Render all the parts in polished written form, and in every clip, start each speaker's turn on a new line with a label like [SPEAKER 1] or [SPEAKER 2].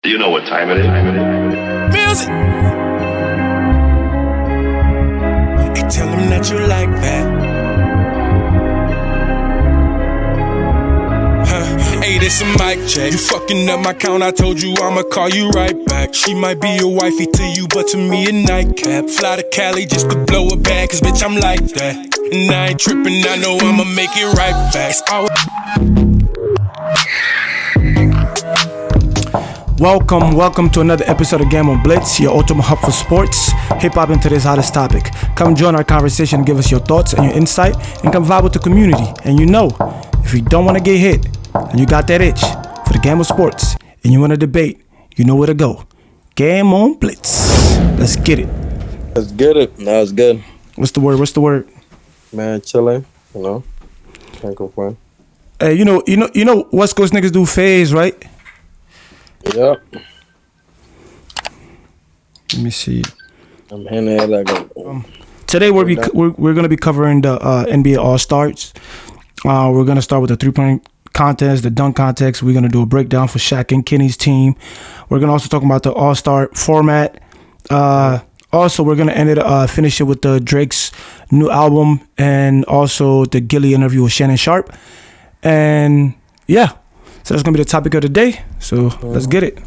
[SPEAKER 1] You know what time it is.
[SPEAKER 2] Music. Hey, tell them that you like that. Hey, this a mic check. You fucking up my count, I told you I'ma call you right back. She might be a wifey to you, but to me a nightcap. Fly to Cali just to blow a bag, cause bitch I'm like that. And I ain't tripping, I know I'ma make it right back.
[SPEAKER 3] Welcome to another episode of Gameonblitzz, your ultimate hub for sports, hip-hop, and today's hottest topic. Come join our conversation and give us your thoughts and your insight, and come vibe with the community. And you know, if you don't want to get hit, and you got that itch for the game of sports, and you want to debate, you know where to go. Gameonblitzz. Let's get it.
[SPEAKER 4] Let's get it. That was good.
[SPEAKER 3] What's the word?
[SPEAKER 4] Man, chilling, you know. Can't complain.
[SPEAKER 3] Hey, you know, West Coast niggas do phase, right?
[SPEAKER 4] Yep.
[SPEAKER 3] Let me see.
[SPEAKER 4] I'm handing it like
[SPEAKER 3] today we're gonna be covering the NBA All-Stars. We're gonna start with the 3-point contest, the dunk contest. We're gonna do a breakdown for Shaq and Kenny's team. We're gonna also talk about the All-Star format. Also, we're gonna finish it with the Drake's new album and also the Gilly interview with Shannon Sharp. And yeah. So that's gonna be the topic of the day. So let's get it.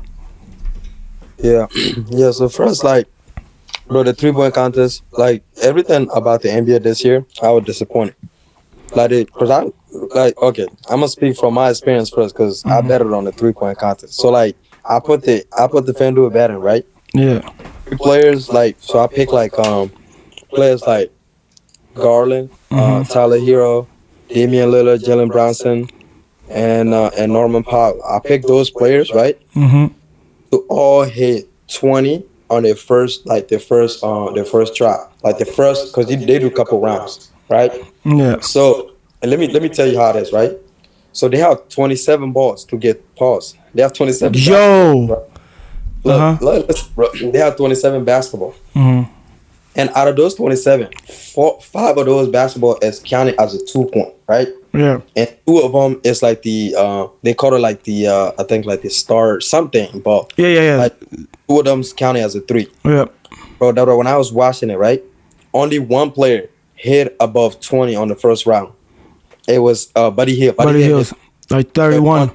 [SPEAKER 4] Yeah. So first, bro, the 3-point contest, everything about the NBA this year, I was disappointed. I'm gonna speak from my experience first, cause I betted on the 3-point contest. So I put the FanDuel betting, right?
[SPEAKER 3] Yeah.
[SPEAKER 4] Players so I picked players like Garland, Tyler Hero, Damian Lillard, Jalen Brunson, and Norman Powell. I picked those players, right? To all hit 20 on their first try, because they do a couple rounds, right?
[SPEAKER 3] Yeah.
[SPEAKER 4] So and let me tell you how it is, right? So they have 27 balls to get pause. They have 27.
[SPEAKER 3] Yo.
[SPEAKER 4] They have 27 basketball. And out of those 27, 5 of those basketball is counted as a 2-point, right?
[SPEAKER 3] Yeah.
[SPEAKER 4] And 2 of them is they call it I think the star something ball.
[SPEAKER 3] Yeah.
[SPEAKER 4] 2 of them's counted as a 3.
[SPEAKER 3] Yeah.
[SPEAKER 4] Bro, when I was watching it, right, only one player hit above 20 on the first round. It was Buddy Hield.
[SPEAKER 3] Buddy Hield's like 31.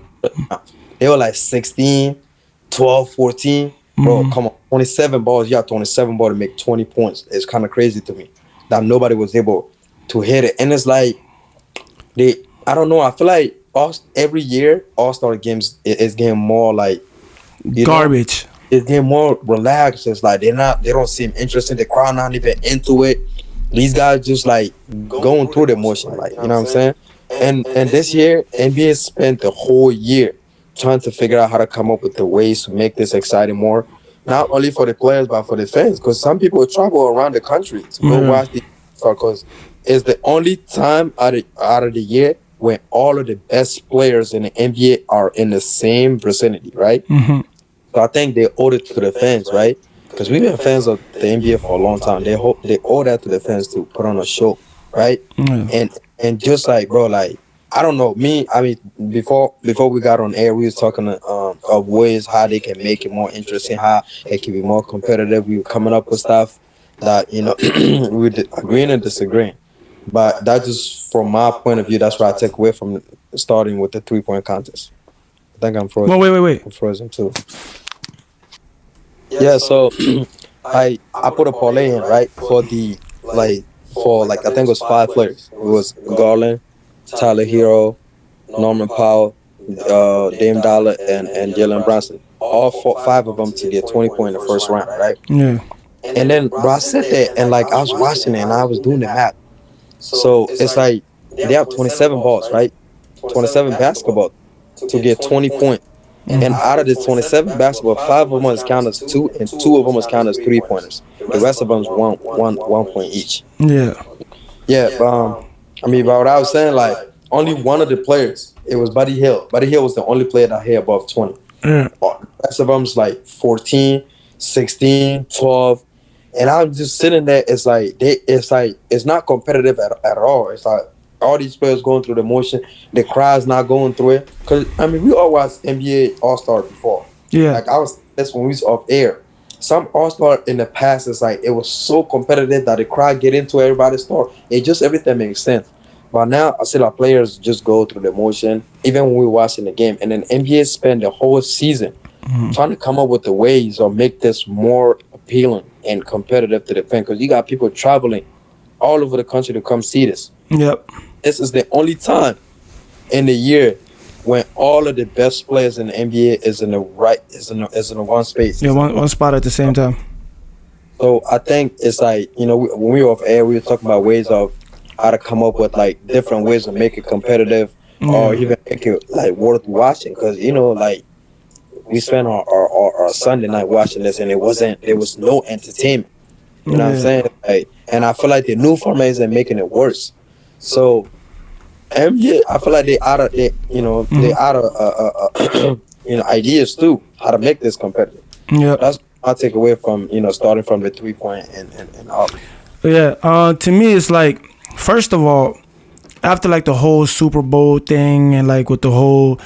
[SPEAKER 4] They were 16, 12, 14. Bro, come on. 27 balls. You have 27 balls to make 20 points. It's kind of crazy to me that nobody was able to hit it. And it's I don't know. I feel like every year, All-Star games is getting more
[SPEAKER 3] garbage.
[SPEAKER 4] It's getting more relaxed. It's they don't seem interested. The crowd not even into it. These guys just going through the motion, you know what I'm saying? And this year, NBA spent the whole year trying to figure out how to come up with the ways to make this exciting more, not only for the players but for the fans. Because some people travel around the country to go watch the because it's the only time out of the year when all of the best players in the NBA are in the same vicinity, right? So I think they owe it to the fans, right? Because we've been fans of the NBA for a long time. They owe that to the fans to put on a show, right? And just bro, I don't know. Before we got on air, we was talking of ways how they can make it more interesting, how it can be more competitive. We were coming up with stuff that, we were agreeing and disagreeing. But that just, from my point of view, that's what I take away from starting with the 3-point contest. I think I'm frozen.
[SPEAKER 3] No, wait.
[SPEAKER 4] I'm frozen too. Yeah, so I put a parlay in, right, for the I think it was 5 players. It was Garland, Tyler Hero, Norman Powell, Dame Dollar, and Jalen Brunson. All 5 of them to get 20 points in the first round, right?
[SPEAKER 3] Yeah.
[SPEAKER 4] And then, bro, I sat there and I was watching it and I was doing the math. So it's they have 27 balls, right? 27 basketball to get 20 points. And out of the 27 basketball, 5 of them is counted as 2, and 2 of them is counted as 3-pointers. The rest of them is one point each.
[SPEAKER 3] Yeah.
[SPEAKER 4] Yeah, but what I was saying, only one of the players, it was Buddy Hield. Buddy Hield was the only player that hit above 20.
[SPEAKER 3] Yeah.
[SPEAKER 4] The rest of them is 14, 16, 12. And I'm just sitting there, it's not competitive at all. It's all these players going through the motion. The crowd's not going through it. Because, we all watched NBA All-Star before.
[SPEAKER 3] Yeah.
[SPEAKER 4] Like I was this when we was off air. Some All Star in the past is like it was so competitive that the crowd get into everybody's store. It just everything makes sense. But now I see like players just go through the motion, even when we're watching the game. And then NBA spend the whole season trying to come up with the ways or make this more appealing and competitive to the fan. Because you got people traveling all over the country to come see this.
[SPEAKER 3] Yep.
[SPEAKER 4] This is the only time in the year when all of the best players in the NBA is in the one space.
[SPEAKER 3] Yeah, one spot at the same time.
[SPEAKER 4] So I think it's like, when we were off air, we were talking about ways of how to come up with like different ways to make it competitive or even make it like worth watching. Because like we spent our Sunday night watching this and there was no entertainment. You know what I'm saying? Like, and I feel like the new format is making it worse. So NBA, I feel like they out of ideas too how to make this competitive.
[SPEAKER 3] Yeah,
[SPEAKER 4] that's what I take away from starting from the 3-point and up.
[SPEAKER 3] Yeah, to me it's like, first of all, after like the whole Super Bowl thing and like with the whole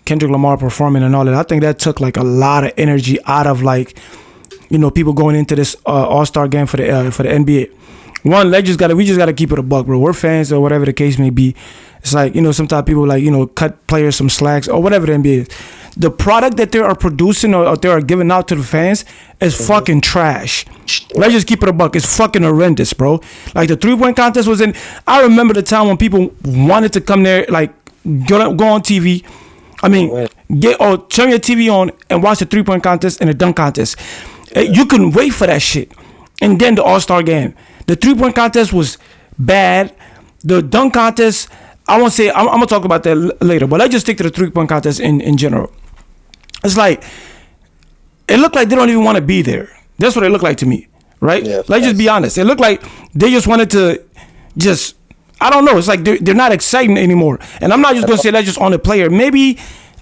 [SPEAKER 3] Kendrick Lamar performing and all that, I think that took like a lot of energy out of like people going into this All-Star game for the NBA. One, we just gotta keep it a buck, bro. We're fans or whatever the case may be. It's like, sometimes people like, cut players some slacks or whatever the NBA is. The product that they are producing or they are giving out to the fans is fucking trash. Let's just keep it a buck. It's fucking horrendous, bro. Like the 3-point contest was I remember the time when people wanted to come there, like go on TV. I mean, turn your TV on and watch the 3-point contest and the dunk contest. You couldn't wait for that shit. And then the All-Star game. The 3-point contest was bad. The dunk contest, I won't say, I'm going to talk about that later, but let's just stick to the 3-point contest in general. It's like, it looked like they don't even want to be there. That's what it looked like to me, right? Yeah, let's just be honest. It looked like they just wanted to I don't know. It's like they're not exciting anymore. And I'm not just going to say that's just on the player. Maybe,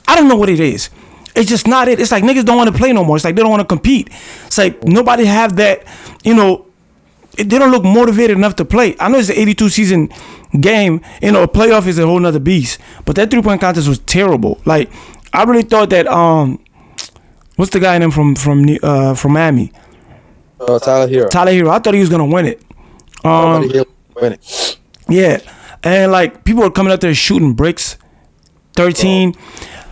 [SPEAKER 3] I don't know what it is. It's just not it. It's like niggas don't want to play no more. It's like they don't want to compete. It's like nobody have that, they don't look motivated enough to play. I know it's an 82 season game. A playoff is a whole nother beast. But that 3-point contest was terrible. Like, I really thought that what's the guy in him from Miami?
[SPEAKER 4] Tyler Hero.
[SPEAKER 3] I thought he was gonna win it.
[SPEAKER 4] Win it.
[SPEAKER 3] Yeah, and like people were coming out there shooting bricks. 13.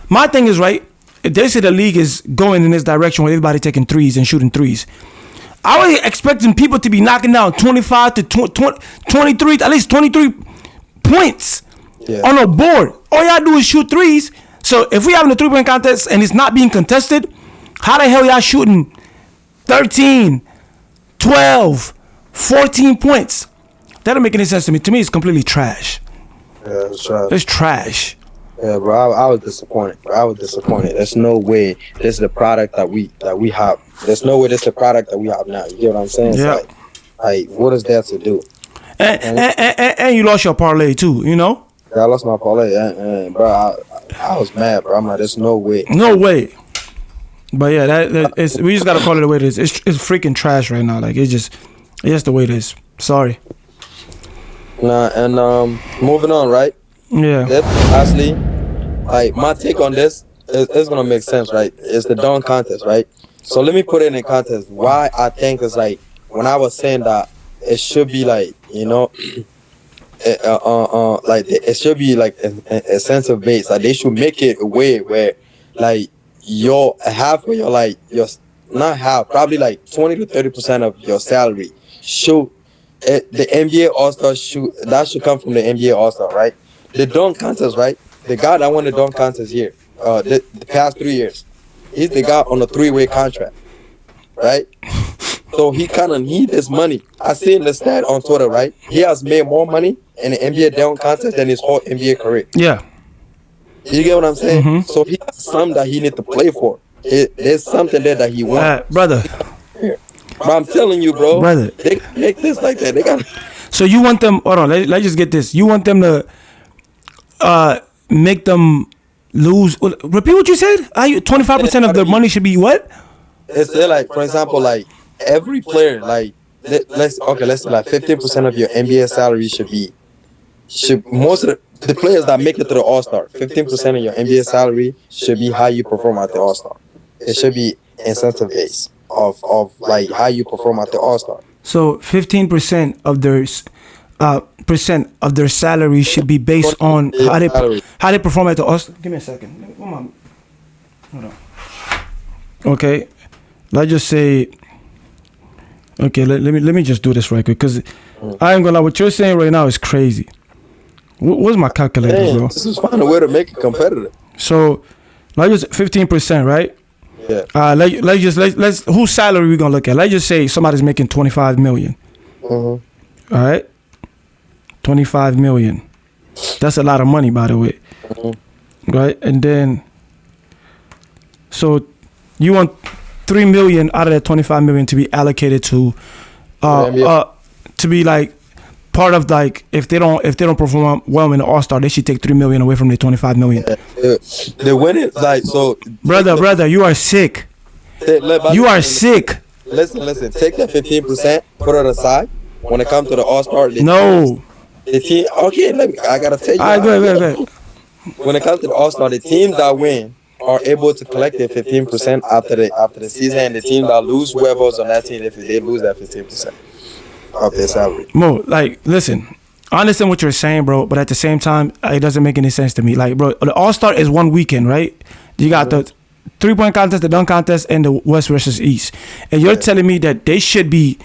[SPEAKER 3] My thing is, right, if they say the league is going in this direction where everybody taking threes and shooting threes, I was expecting people to be knocking down 25 to 23, at least 23 points on a board. All y'all do is shoot threes. So if we having a 3-point contest and it's not being contested, how the hell y'all shooting 13, 12, 14 points? That don't make any sense to me. To me, it's completely trash.
[SPEAKER 4] Yeah, it's trash.
[SPEAKER 3] It's trash.
[SPEAKER 4] Yeah, bro, I was disappointed. There's no way this is the product that we have. There's no way this is the product that we have now. You get what I'm saying?
[SPEAKER 3] Yeah.
[SPEAKER 4] Like, what is there to do?
[SPEAKER 3] And you lost your parlay too,
[SPEAKER 4] Yeah, I lost my parlay, bro. I was mad, bro. I'm like, there's no way.
[SPEAKER 3] No way. But yeah, we just gotta call it the way it is. It's freaking trash right now. Like it's just the way it is. Sorry.
[SPEAKER 4] Nah, and moving on, right?
[SPEAKER 3] Yeah.
[SPEAKER 4] Actually, like my take on this is gonna make sense, right? It's the dunk contest, right? So let me put it in context. Why I think it's like when I was saying that it should be like like it should be like a sense of base. Like they should make it a way where like your half of your not half, probably like 20 to 30% of your salary should the NBA All-Star should come from the NBA All-Star, right? The dunk contest, right? The guy that won the dunk contest here, the past 3 years, he's the guy on a 3-way contract, right? So he kind of need this money. I seen the stat on Twitter, right? He has made more money in the NBA dunk contest than his whole NBA career.
[SPEAKER 3] Yeah.
[SPEAKER 4] You get what I'm saying? Mm-hmm. So he has something that he need to play for. There's something there that he wants.
[SPEAKER 3] Brother.
[SPEAKER 4] But I'm telling you, bro. Brother. They make this like that. They got.
[SPEAKER 3] So you want them, hold on, let's just get this. You want them to make them lose. Repeat what you said? 25% of their money should be what?
[SPEAKER 4] It's like, for example, like every player, like let's say like 15% of your NBA salary should most of the players that make it to the All-Star, 15% of your NBA salary should be how you perform at the All-Star. it should be incentive based of like how you perform at the All-Star.
[SPEAKER 3] So 15% of their salary should be based on how they perform at the All-Star. Give me a second. Come on. Hold on. Okay, let's just say. Okay, let me just do this right quick because I ain't gonna lie. What you're saying right now is crazy. What's my calculator, bro?
[SPEAKER 4] This is find a way to make it competitive.
[SPEAKER 3] So, let's just 15%, right?
[SPEAKER 4] Yeah.
[SPEAKER 3] Let's whose salary we gonna look at? Let's just say somebody's making 25 million. All right, 25 million. That's a lot of money, by the way. Right, and then so you want 3 million out of that 25 million to be allocated to be like part of like if they don't perform well in the All-Star, they should take 3 million away from the 25 million.
[SPEAKER 4] The winning like so
[SPEAKER 3] brother, you are sick. You are sick.
[SPEAKER 4] Listen, take that 15%, put it aside. When it comes to the All-Star, the team okay, I gotta tell you.
[SPEAKER 3] All right, go ahead.
[SPEAKER 4] When it comes to the All-Star, the teams that win are able to collect their 15% after the season, and the team that lose, whoever's on that team, if they lose that 15% of their salary.
[SPEAKER 3] Mo, like, listen, I understand what you're saying, bro, but at the same time, it doesn't make any sense to me. Like, bro, the All-Star is one weekend, right? You got the 3-point contest, the dunk contest, and the West versus East, and you're telling me that they should be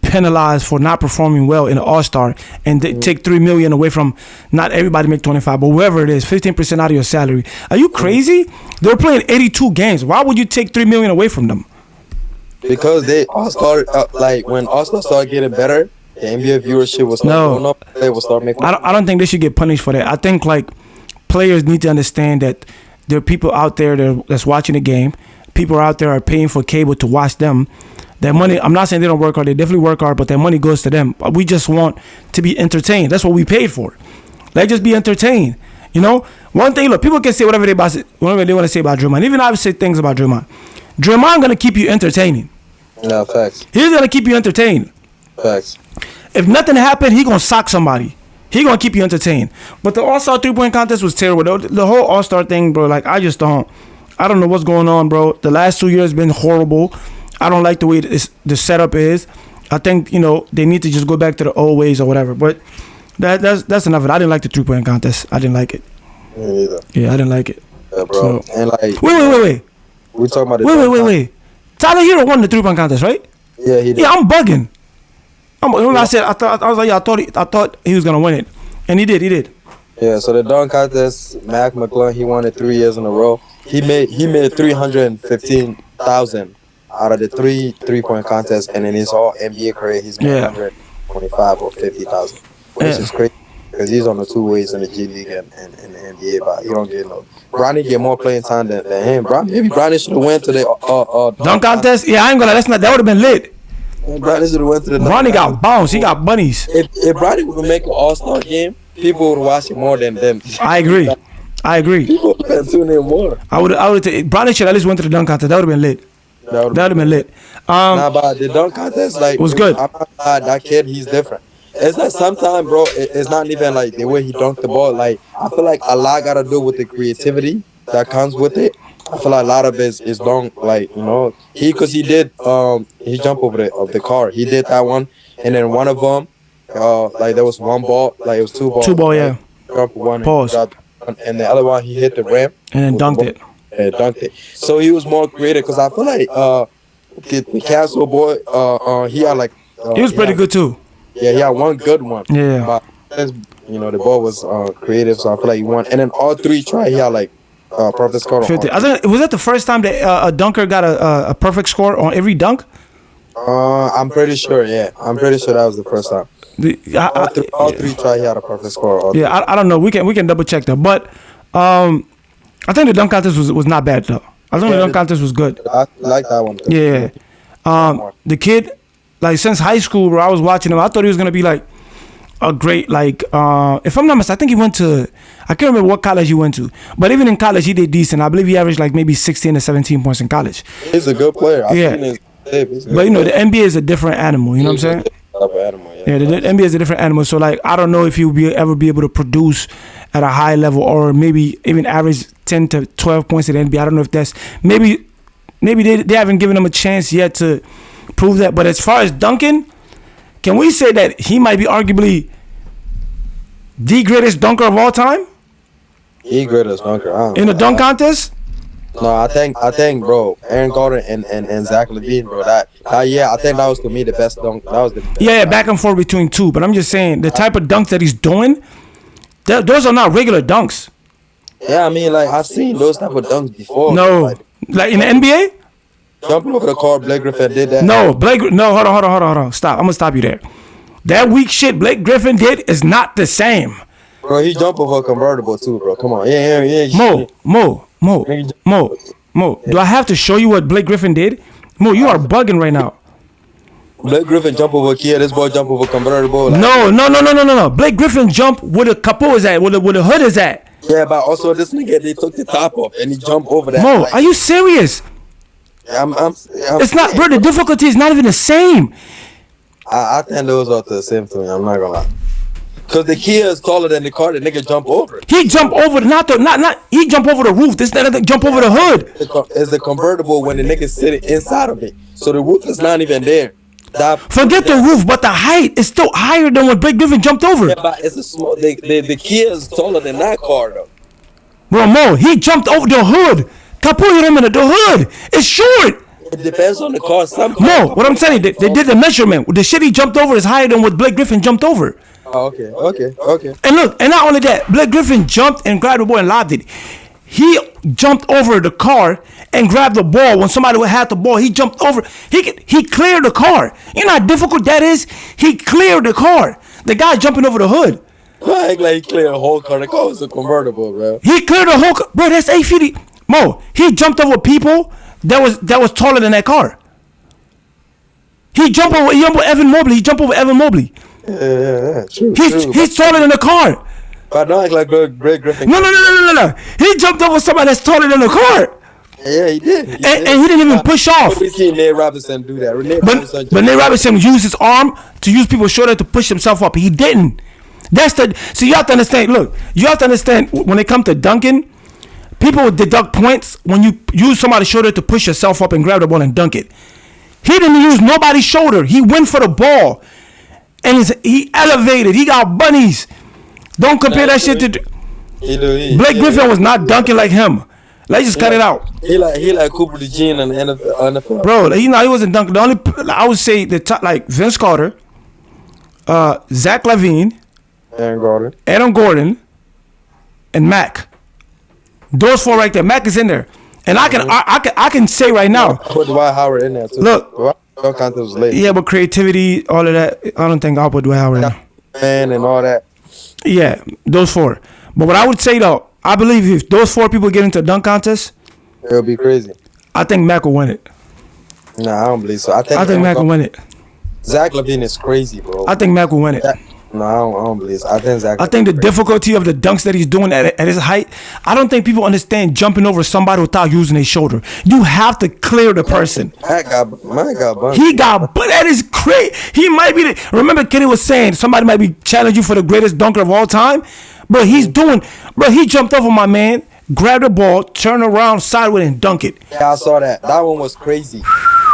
[SPEAKER 3] penalized for not performing well in the All-Star, and they take 3 million away from not everybody make 25, but whoever it is, 15% out of your salary. Are you crazy? They're playing 82 games. Why would you take 3 million away from them?
[SPEAKER 4] Because they All-Star like when All-Star start getting better, the NBA viewership will start going up. They will start making.
[SPEAKER 3] I don't think they should get punished for that. I think like players need to understand that there are people out there that's watching the game. People out there are paying for cable to watch them. That money, I'm not saying they don't work hard. They definitely work hard, but that money goes to them. We just want to be entertained. That's what we paid for. Let's just be entertained. You know, one thing. Look, people can say whatever they want to say about Draymond. Even I say things about Draymond. Draymond gonna keep you entertaining.
[SPEAKER 4] No, facts.
[SPEAKER 3] He's gonna keep you entertained.
[SPEAKER 4] Facts.
[SPEAKER 3] If nothing happened, he gonna sock somebody. He gonna keep you entertained. But the All-Star 3-point contest was terrible. The whole All-Star thing, bro. Like I don't know what's going on, bro. The last 2 years been horrible. I don't like the way the setup is. I think they need to just go back to the old ways or whatever. But that's enough of it. I didn't like the 3-point contest. I didn't like it.
[SPEAKER 4] Me neither.
[SPEAKER 3] Yeah, I didn't like it.
[SPEAKER 4] Yeah, bro.
[SPEAKER 3] So,
[SPEAKER 4] and like
[SPEAKER 3] wait.
[SPEAKER 4] We talking about
[SPEAKER 3] Wait. Tyler Hero won the 3-point contest, right?
[SPEAKER 4] Yeah, he did.
[SPEAKER 3] Yeah, I'm bugging. I thought he was gonna win it, and he did.
[SPEAKER 4] Yeah, so the dunk contest, Mac McClung, he won it 3 years in a row. He made 315,000 out of the 3-point contest, and in his whole NBA career, he's made 125 or 50,000, which is crazy because he's on the 2 ways in the G League and the NBA, but he don't get no. Bronny get more playing time than him. Maybe Bronny should have went to the
[SPEAKER 3] dunk contest. Yeah, I ain't gonna. That would have been lit.
[SPEAKER 4] Bronny should have went to the.
[SPEAKER 3] Bronny got bounced. He got bunnies.
[SPEAKER 4] If Bronny would make an All-Star game, people would watch it more than them.
[SPEAKER 3] I agree.
[SPEAKER 4] People would tune in more.
[SPEAKER 3] I would. Bronny should at least went to the dunk contest. That would have been lit. That would have been lit.
[SPEAKER 4] But the dunk contest, like,
[SPEAKER 3] was good.
[SPEAKER 4] That kid, he's different. It's like sometimes, bro, it's not even like the way he dunked the ball. Like, I feel like a lot got to do with the creativity that comes with it. I feel like a lot of it is dunk, like, because he did, he jumped over the car. He did that one. And then one of them, like, there was one ball, like, it was two balls.
[SPEAKER 3] Two ball, yeah.
[SPEAKER 4] Jumped one.
[SPEAKER 3] Pause.
[SPEAKER 4] And the other one, he hit the rim.
[SPEAKER 3] And then dunked it.
[SPEAKER 4] Yeah, dunked it. So he was more creative because I feel like the Castle boy, he had like.
[SPEAKER 3] He was pretty good too.
[SPEAKER 4] Yeah, he had one good one.
[SPEAKER 3] Yeah.
[SPEAKER 4] But the ball was creative, so I feel like he won. And then all 3 try, he had like perfect score.
[SPEAKER 3] 50. I think was that the first time that a dunker got a perfect score on every dunk?
[SPEAKER 4] I'm pretty sure. Yeah, I'm pretty sure that was the first time. All three try, he had a perfect score.
[SPEAKER 3] I don't know. We can double check that, but I think the dunk contest was not bad though. I think the dunk contest was good.
[SPEAKER 4] I like that one.
[SPEAKER 3] Yeah. The kid, like since high school, where I was watching him, I thought he was gonna be like a great, like if I'm not mistaken, I think he went to, I can't remember what college he went to, but even in college he did decent. I believe he averaged like maybe 16 to 17 points in college.
[SPEAKER 4] He's a good player.
[SPEAKER 3] Yeah. But the NBA is a different animal. You know what I'm saying?
[SPEAKER 4] type of animal.
[SPEAKER 3] Yeah, the NBA is a different animal. So like, I don't know if he'll ever be able to produce at a high level, or maybe even average 10 to 12 points at the NBA. I don't know if that's maybe they haven't given him a chance yet to prove that. But as far as dunking, can we say that he might be arguably the greatest dunker of all time?
[SPEAKER 4] He greatest dunker.
[SPEAKER 3] In the dunk contest?
[SPEAKER 4] No, I think, bro, Aaron Gordon and Zach LaVine, bro. I think that was to me the best dunk. That was the best
[SPEAKER 3] Yeah, back and forth between two. But I'm just saying the type of dunks that he's doing, those are not regular dunks.
[SPEAKER 4] Yeah, I mean, like, I've seen those type of dunks before.
[SPEAKER 3] No, like in the NBA.
[SPEAKER 4] Jumping over the car, Blake Griffin did that.
[SPEAKER 3] No, hold on. Stop. I'm gonna stop you there. That weak shit Blake Griffin did is not the same.
[SPEAKER 4] Bro, he jumped over a convertible too, bro. Come on. Yeah.
[SPEAKER 3] Mo. Do I have to show you what Blake Griffin did? Mo, you are bugging right now.
[SPEAKER 4] Blake Griffin jump over a Kia. This boy jump over a convertible. Like,
[SPEAKER 3] No. Blake Griffin jump where the capot is at, where the hood is at.
[SPEAKER 4] Yeah, but also this nigga, they took the top off and he jumped over that.
[SPEAKER 3] Mo,
[SPEAKER 4] like,
[SPEAKER 3] are you serious?
[SPEAKER 4] I'm
[SPEAKER 3] It's not, bro. The difficulty is not even the same.
[SPEAKER 4] I think those are the same thing. I'm not gonna lie. Cause the Kia is taller than the car. The nigga jump over.
[SPEAKER 3] He jumped over he jumped over the roof. This nigga jump over the hood.
[SPEAKER 4] It's the convertible when the nigga sitting inside of it. So the roof is not even there.
[SPEAKER 3] Forget the roof, but the height is still higher than what Blake Griffin jumped over.
[SPEAKER 4] Yeah, but it's a small. The Kia is taller than that car though.
[SPEAKER 3] Bro, Mo, he jumped over the hood. Capot hit him in the hood. It's short.
[SPEAKER 4] It depends on the car. Some
[SPEAKER 3] Mo, what I'm saying, they did the measurement. The shit he jumped over is higher than what Blake Griffin jumped over.
[SPEAKER 4] Oh, okay.
[SPEAKER 3] And look, and not only that, Blake Griffin jumped and grabbed the ball and lobbed it. He jumped over the car and grabbed the ball. When somebody had the ball, he jumped over. He cleared the car. You know how difficult that is? He cleared the car. The guy jumping over the hood.
[SPEAKER 4] I act like he cleared a whole car. The car was a convertible, bro.
[SPEAKER 3] He cleared the whole car. Bro, that's 8 feet. Mo, he jumped over people that was taller than that car. He jumped over Evan Mobley.
[SPEAKER 4] Yeah. True.
[SPEAKER 3] He's taller than the car.
[SPEAKER 4] But not like Greg Griffin.
[SPEAKER 3] No. He jumped over somebody that's taller than the car.
[SPEAKER 4] Yeah, he did.
[SPEAKER 3] And he didn't even push off.
[SPEAKER 4] We seen Nate Robinson do that.
[SPEAKER 3] But Nate Robinson used his arm to use people's shoulder to push himself up. He didn't. So you have to understand. Look, you have to understand when it comes to dunking, people would deduct points when you use somebody's shoulder to push yourself up and grab the ball and dunk it. He didn't use nobody's shoulder. He went for the ball. And he elevated. He got bunnies. Don't compare that shit to... Blake Griffin was not dunking like him. Let's just cut it out.
[SPEAKER 4] He like Cooper DeJean in the NFL.
[SPEAKER 3] Bro, he wasn't dunking. The only... I would say the top, like Vince Carter, Zach LaVine, Adam Gordon, and Mac. Those four right there. Mac is in there. And I can say right now...
[SPEAKER 4] Put Dwight Howard in there too.
[SPEAKER 3] Look...
[SPEAKER 4] Was late.
[SPEAKER 3] Yeah, but creativity, all of that, I don't think I'll put Dwight Howard in.
[SPEAKER 4] And all that.
[SPEAKER 3] Yeah, those four. But what I would say though, I believe if those four people get into a dunk contest,
[SPEAKER 4] it'll be crazy.
[SPEAKER 3] I think Mac will win it.
[SPEAKER 4] Nah, I don't believe so. I think
[SPEAKER 3] Mac will win it.
[SPEAKER 4] Zach LaVine is crazy, bro.
[SPEAKER 3] I think Mac will win it.
[SPEAKER 4] No, I don't believe so. I
[SPEAKER 3] think the difficulty of the dunks that he's doing at his height, I don't think people understand jumping over somebody without using a shoulder. You have to clear the person.
[SPEAKER 4] My God,
[SPEAKER 3] he got, but that is crazy. He might be remember Kenny was saying somebody might be challenging you for the greatest dunker of all time? Bro, he jumped over my man, grabbed the ball, turned around sideways and dunk it.
[SPEAKER 4] Yeah, I saw that. That one was crazy.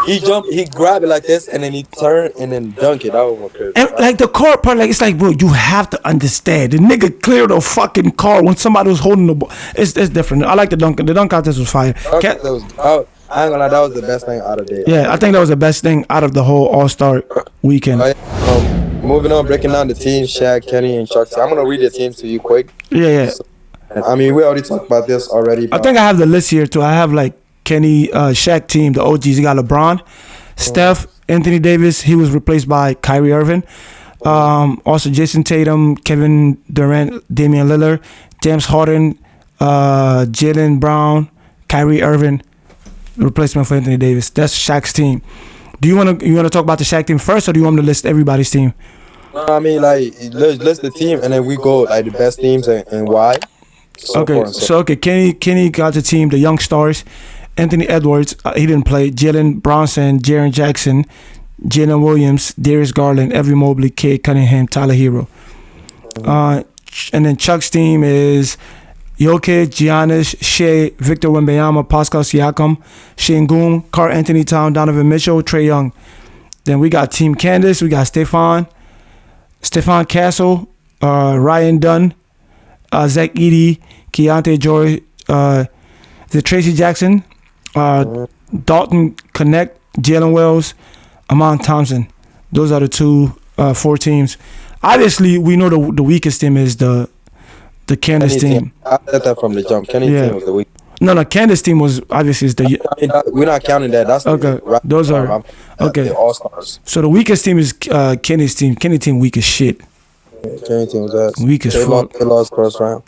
[SPEAKER 4] He jumped, he grabbed it like this, and then he turned and then dunked it. That was crazy.
[SPEAKER 3] And like the car part, like it's like, bro, you have to understand. The nigga cleared the fucking car when somebody was holding the ball. It's different. I like the dunk. The dunk contest was fire.
[SPEAKER 4] I ain't gonna lie, that was the best thing out of it.
[SPEAKER 3] Yeah, I think that was the best thing out of the whole All-Star weekend.
[SPEAKER 4] Moving on, breaking down the team, Shaq, Kenny, and Chuck. I'm gonna read the teams to you quick.
[SPEAKER 3] Yeah.
[SPEAKER 4] I mean, we already talked about this already.
[SPEAKER 3] I think I have the list here too. I have like Kenny, Shaq team, the OGs. He got LeBron, Steph, Anthony Davis. He was replaced by Kyrie Irving. Also Jason Tatum, Kevin Durant, Damian Lillard, James Harden, Jaylen Brown, Kyrie Irving. Replacement for Anthony Davis. That's Shaq's team. Do you want to talk about the Shaq team first, or do you want me to list everybody's team?
[SPEAKER 4] I mean, like, list the team, and then we go like the best teams and why.
[SPEAKER 3] Okay, Kenny got the team, the young stars. Anthony Edwards, he didn't play. Jalen Bronson, Jaren Jackson, Jalen Williams, Darius Garland, Evan Mobley, Cade Cunningham, Tyler Hero. And then Chuck's team is Jokic, Giannis, Shea, Victor Wembanyama, Pascal Siakam, Şengün, Karl Anthony Towns, Donovan Mitchell, Trae Young. Then we got Team Candace. We got Stefan Castle, Ryan Dunn, Zach Edey, Keontae Joy, Tracy Jackson, Dalton Connect, Jalen Wells, Amon Thompson. Those are the 4 teams. Obviously, we know the weakest team is the Candace team.
[SPEAKER 4] I said that from the jump. Kenny's team was the weak.
[SPEAKER 3] No, Candace team was obviously is the.
[SPEAKER 4] We're not counting that. That's
[SPEAKER 3] okay. Those are okay.
[SPEAKER 4] The All Stars.
[SPEAKER 3] So the weakest team is Kenny's team. Kenny's team weak as shit.
[SPEAKER 4] Kenny team was ass.
[SPEAKER 3] Weak as fuck.
[SPEAKER 4] They lost first round.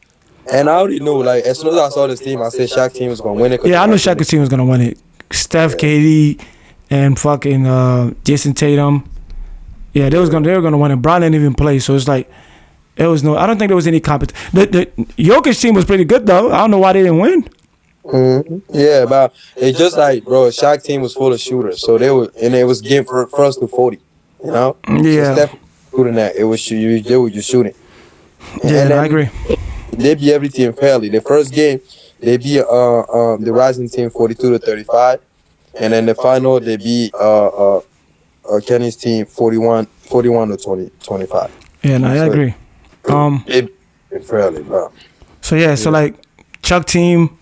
[SPEAKER 4] And I already knew, like, as soon as I saw this team, I said Shaq team was gonna win it.
[SPEAKER 3] Yeah, I know Shaq's team was gonna win it. Steph, KD, and fucking Jason Tatum. Yeah, they were gonna win it. Brown didn't even play, so it's like I don't think there was any competition. The Jokic team was pretty good though. I don't know why they didn't win.
[SPEAKER 4] Mm-hmm. Yeah, but it's just like, bro, Shaq team was full of shooters, so it was game for first to 40. You know?
[SPEAKER 3] Yeah.
[SPEAKER 4] So Steph shooting that. They were just shooting.
[SPEAKER 3] Yeah, I agree.
[SPEAKER 4] They beat every team fairly. The first game, they beat the Rising team 42-35, and then the final they beat Kenny's team 41-25.
[SPEAKER 3] Yeah, no, I agree.
[SPEAKER 4] They beat fairly, bro.
[SPEAKER 3] So yeah, so like Chuck team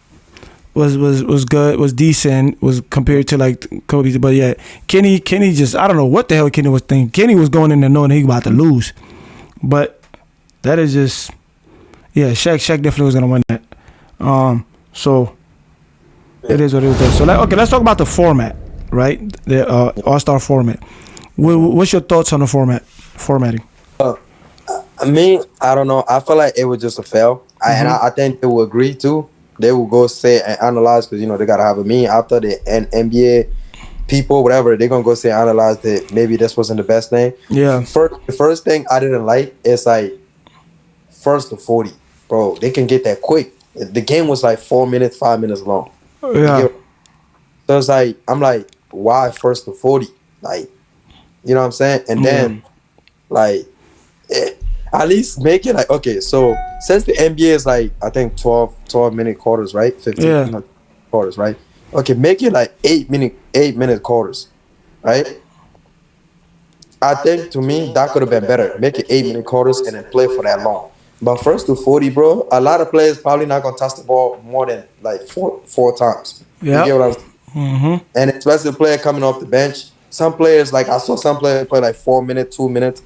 [SPEAKER 3] was good, was decent, was compared to like Kobe's, but yeah, Kenny just, I don't know what the hell Kenny was thinking. Kenny was going in there knowing he was about to lose, but that is just. Yeah, Shaq definitely was gonna win that. So it is what it is. So let's talk about the format, right? The All-Star format. What's your thoughts on the formatting?
[SPEAKER 4] I mean, I don't know. I feel like it was just a fail, and I think they will agree too. They will go say and analyze because they gotta have a meeting after the NBA people, whatever. They're gonna go say analyze that maybe this wasn't the best thing.
[SPEAKER 3] Yeah.
[SPEAKER 4] The first thing I didn't like is like first to 40. Bro, they can get that quick. The game was like 4 minutes, 5 minutes long.
[SPEAKER 3] Yeah.
[SPEAKER 4] So it's like, I'm like, why first to 40? Like, you know what I'm saying? And then, like, at least make it like, okay, so since the NBA is like, I think 12-minute quarters, right? 15 quarters, right? Okay, make it like 8-minute quarters, right? I think to me, that could have been better. Make it 8-minute quarters and then play for that long. But first to 40, bro, a lot of players probably not gonna touch the ball more than like four times.
[SPEAKER 3] Yeah.
[SPEAKER 4] You get what I'm saying? And especially the player coming off the bench. Some players, like I saw some players play like 4 minutes, 2 minutes,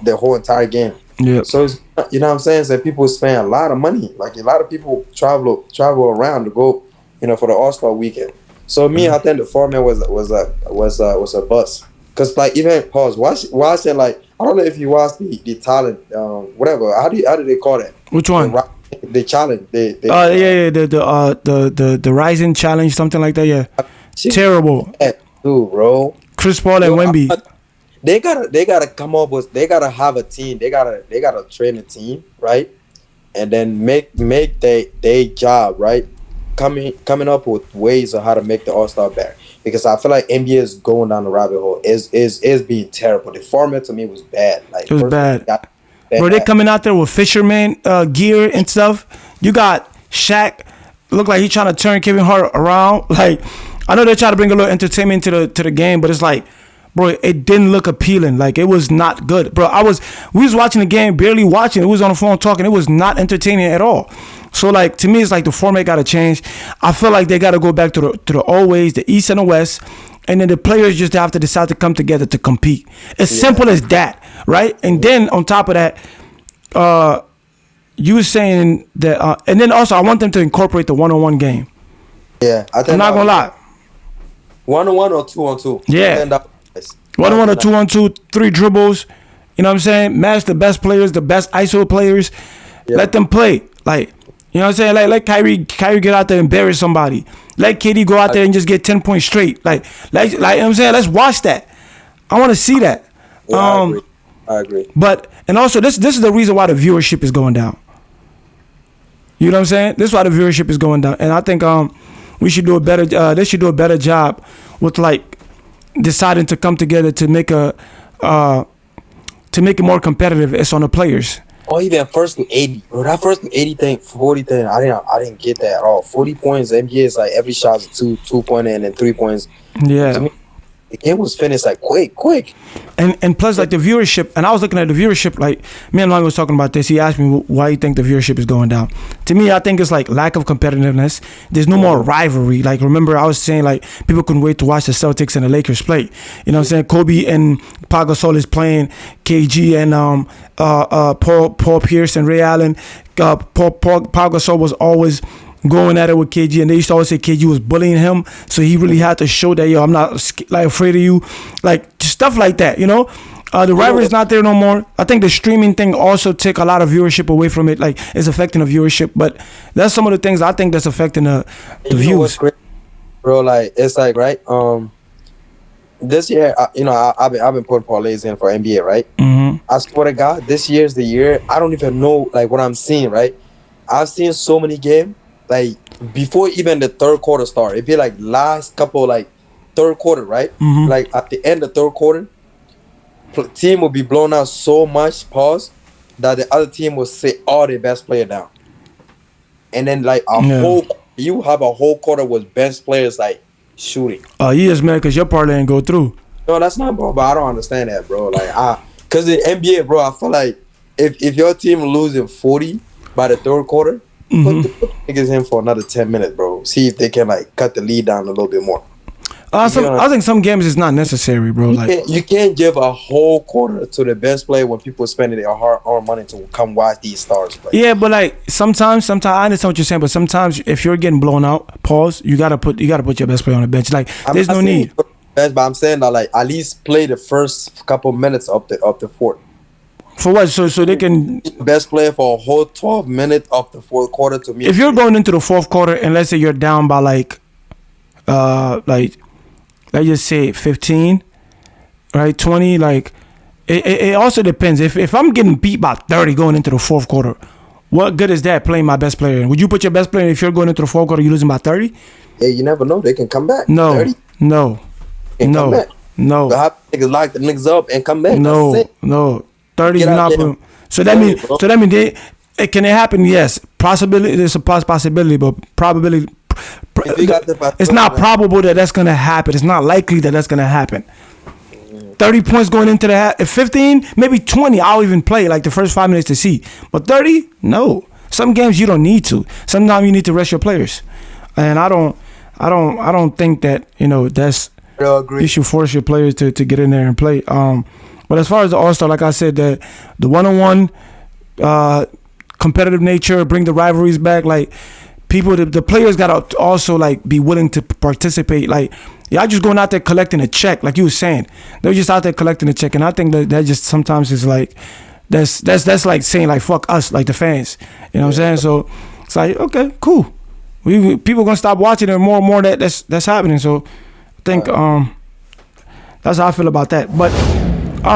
[SPEAKER 4] the whole entire game.
[SPEAKER 3] Yeah.
[SPEAKER 4] So it's, you know what I'm saying? So people spend a lot of money. Like a lot of people travel around to go, for the All-Star weekend. So I think the format was a bust. Cause like even watching like, I don't know if you watched the talent, whatever. How did they call that?
[SPEAKER 3] Which one?
[SPEAKER 4] The challenge.
[SPEAKER 3] The Rising Challenge, something like that. Yeah. Terrible.
[SPEAKER 4] Dude, bro.
[SPEAKER 3] Chris Paul and Wemby.
[SPEAKER 4] They gotta come up with. They gotta have a team. They gotta train a team, right? And then make their job right. Coming up with ways of how to make the All-Star better. Because I feel like NBA is going down the rabbit hole. Is being terrible. The format to me was bad. Like
[SPEAKER 3] it was bad. Bro, they coming out there with fisherman gear and stuff. You got Shaq, look like he's trying to turn Kevin Hart around. Like, I know they're trying to bring a little entertainment to the game, but it's like, bro, it didn't look appealing. Like, it was not good. Bro, we was watching the game, barely watching. It was on the phone talking. It was not entertaining at all. So, like, to me, it's like the format got to change. I feel like they got to go back to the old ways, the East and the West, and then the players just have to decide to come together to compete. As simple as that, right? And then on top of that, you were saying that, and then also I want them to incorporate the one-on-one game.
[SPEAKER 4] Yeah, I think
[SPEAKER 3] I'm not gonna lie.
[SPEAKER 4] 1-on-1 or 2-on-2.
[SPEAKER 3] Yeah. 1-on-1 or 2-on-2, 3 dribbles. You know what I'm saying? Match the best players, the best ISO players. Yeah. Let them play. Like, you know what I'm saying? Like, let Kyrie get out there and embarrass somebody. Let KD go out there and just get 10 points straight. Like you know what I'm saying? Let's watch that. I want to see that.
[SPEAKER 4] Yeah, I agree.
[SPEAKER 3] But, and also, this is the reason why the viewership is going down. You know what I'm saying? This is why the viewership is going down. And I think we should do a better, they should do a better job with, like, deciding to come together to make it more competitive, it's on the players.
[SPEAKER 4] Or even first to 80, bro. That first to 80 thing, 40 thing, I didn't get that at all. 40 points, NBA is like every shot's a 2-point and then 3 points.
[SPEAKER 3] Yeah.
[SPEAKER 4] To me, the game was finished like quick.
[SPEAKER 3] And plus, like the viewership, and I was looking at the viewership, like me and Lonnie was talking about this. He asked me why you think the viewership is going down. To me, I think it's like lack of competitiveness. There's no more rivalry. Like, remember, I was saying like people couldn't wait to watch the Celtics and the Lakers play. You know what I'm saying? Kobe and Pau Gasol is playing KG and Paul Pierce and Ray Allen. Pau Gasol was always going at it with KG, and they used to always say KG was bullying him, so he really had to show that, yo, I'm not like afraid of you, like stuff like that, you know. The rivalry is not there no more. I think the streaming thing also took a lot of viewership away from it, like it's affecting the viewership, but that's some of the things I think that's affecting the views.
[SPEAKER 4] What's great, bro? Like it's like right. This year, I've been putting parlays in for NBA, right?
[SPEAKER 3] Mm-hmm.
[SPEAKER 4] I swear to God, this year's the year. I don't even know like what I'm seeing, right? I've seen so many games. Like before even the third quarter start, it'd be like last couple like third quarter, right?
[SPEAKER 3] Mm-hmm.
[SPEAKER 4] Like at the end of third quarter, team will be blown out so much, pause, that the other team will sit all their best player down, and then like you have a whole quarter with bench players like shooting.
[SPEAKER 3] You just mad because your parlay didn't go through.
[SPEAKER 4] No, that's not, bro. But I don't understand that, bro. Like because in NBA, bro, I feel like if your team losing 40 by the third quarter.
[SPEAKER 3] Mm-hmm.
[SPEAKER 4] Put the niggas in for another 10 minutes, bro. See if they can like cut the lead down a little bit more.
[SPEAKER 3] I think some games is not necessary, bro.
[SPEAKER 4] You can't give a whole quarter to the best player when people are spending their hard-earned money to come watch these stars play.
[SPEAKER 3] Yeah, but like sometimes I understand what you're saying, but sometimes if you're getting blown out, pause. You gotta put your best player on the bench. Like there's no need.
[SPEAKER 4] But I'm saying that like at least play the first couple minutes of the fourth.
[SPEAKER 3] For what? So they can
[SPEAKER 4] best player for a whole 12 minutes of the fourth quarter to me.
[SPEAKER 3] If you're going into the fourth quarter and let's say you're down by like let's just say 15, right? 20, like it also depends. If I'm getting beat by 30 going into the fourth quarter, what good is that playing my best player? Would you put your best player if you're going into the fourth quarter you're losing by 30?
[SPEAKER 4] Yeah, you never know. They can come back.
[SPEAKER 3] No.
[SPEAKER 4] 30.
[SPEAKER 3] No.
[SPEAKER 4] The hot niggas lock the niggas up and come back.
[SPEAKER 3] No. 30 not so that means can it happen? Yes, possibility. There's a possibility, but probability. It's not probable that that's gonna happen. It's not likely that that's gonna happen. 30 points going into the half. If 15, maybe 20, I'll even play like the first 5 minutes to see. But 30, no. Some games you don't need to. Sometimes you need to rest your players, and I don't think that that's. You should force your players to get in there and play. But as far as the All-Star, like I said, the one-on-one competitive nature, bring the rivalries back. Like people, the players gotta also like be willing to participate. Like y'all just going out there collecting a check, like you were saying. They're just out there collecting a check, and I think that just sometimes is like that's like saying like fuck us, like the fans. You know what I'm saying? So it's like okay, cool. People gonna stop watching it more and more. That's happening. So I think that's how I feel about that. But.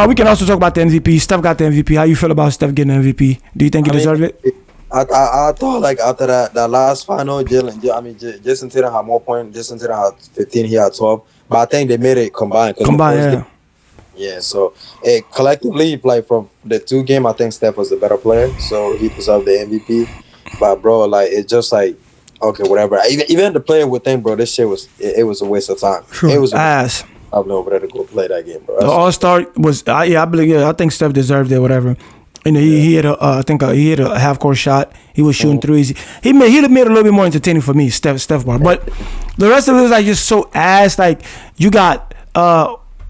[SPEAKER 3] We can also talk about the MVP. Steph got the MVP. How you feel about Steph getting the MVP? Do you think he deserved it?
[SPEAKER 4] I thought like after that last final, Jason Tatum had more points. Jason Tatum had 15. He had 12. But I think they made it combined.
[SPEAKER 3] Yeah.
[SPEAKER 4] Yeah. So collectively, like from the two games, I think Steph was the better player, so he deserved the MVP. But bro, like it's just like okay, whatever. Even the player would think, bro, this shit was a waste of time.
[SPEAKER 3] Sure.
[SPEAKER 4] It was
[SPEAKER 3] ass.
[SPEAKER 4] I'm over there to go play that game, bro.
[SPEAKER 3] The All-Star was, I think Steph deserved it, whatever. He had he had a half-court shot. He was shooting threes. He made it a little bit more entertaining for me, Steph bar. But the rest of it was like just so ass. Like you got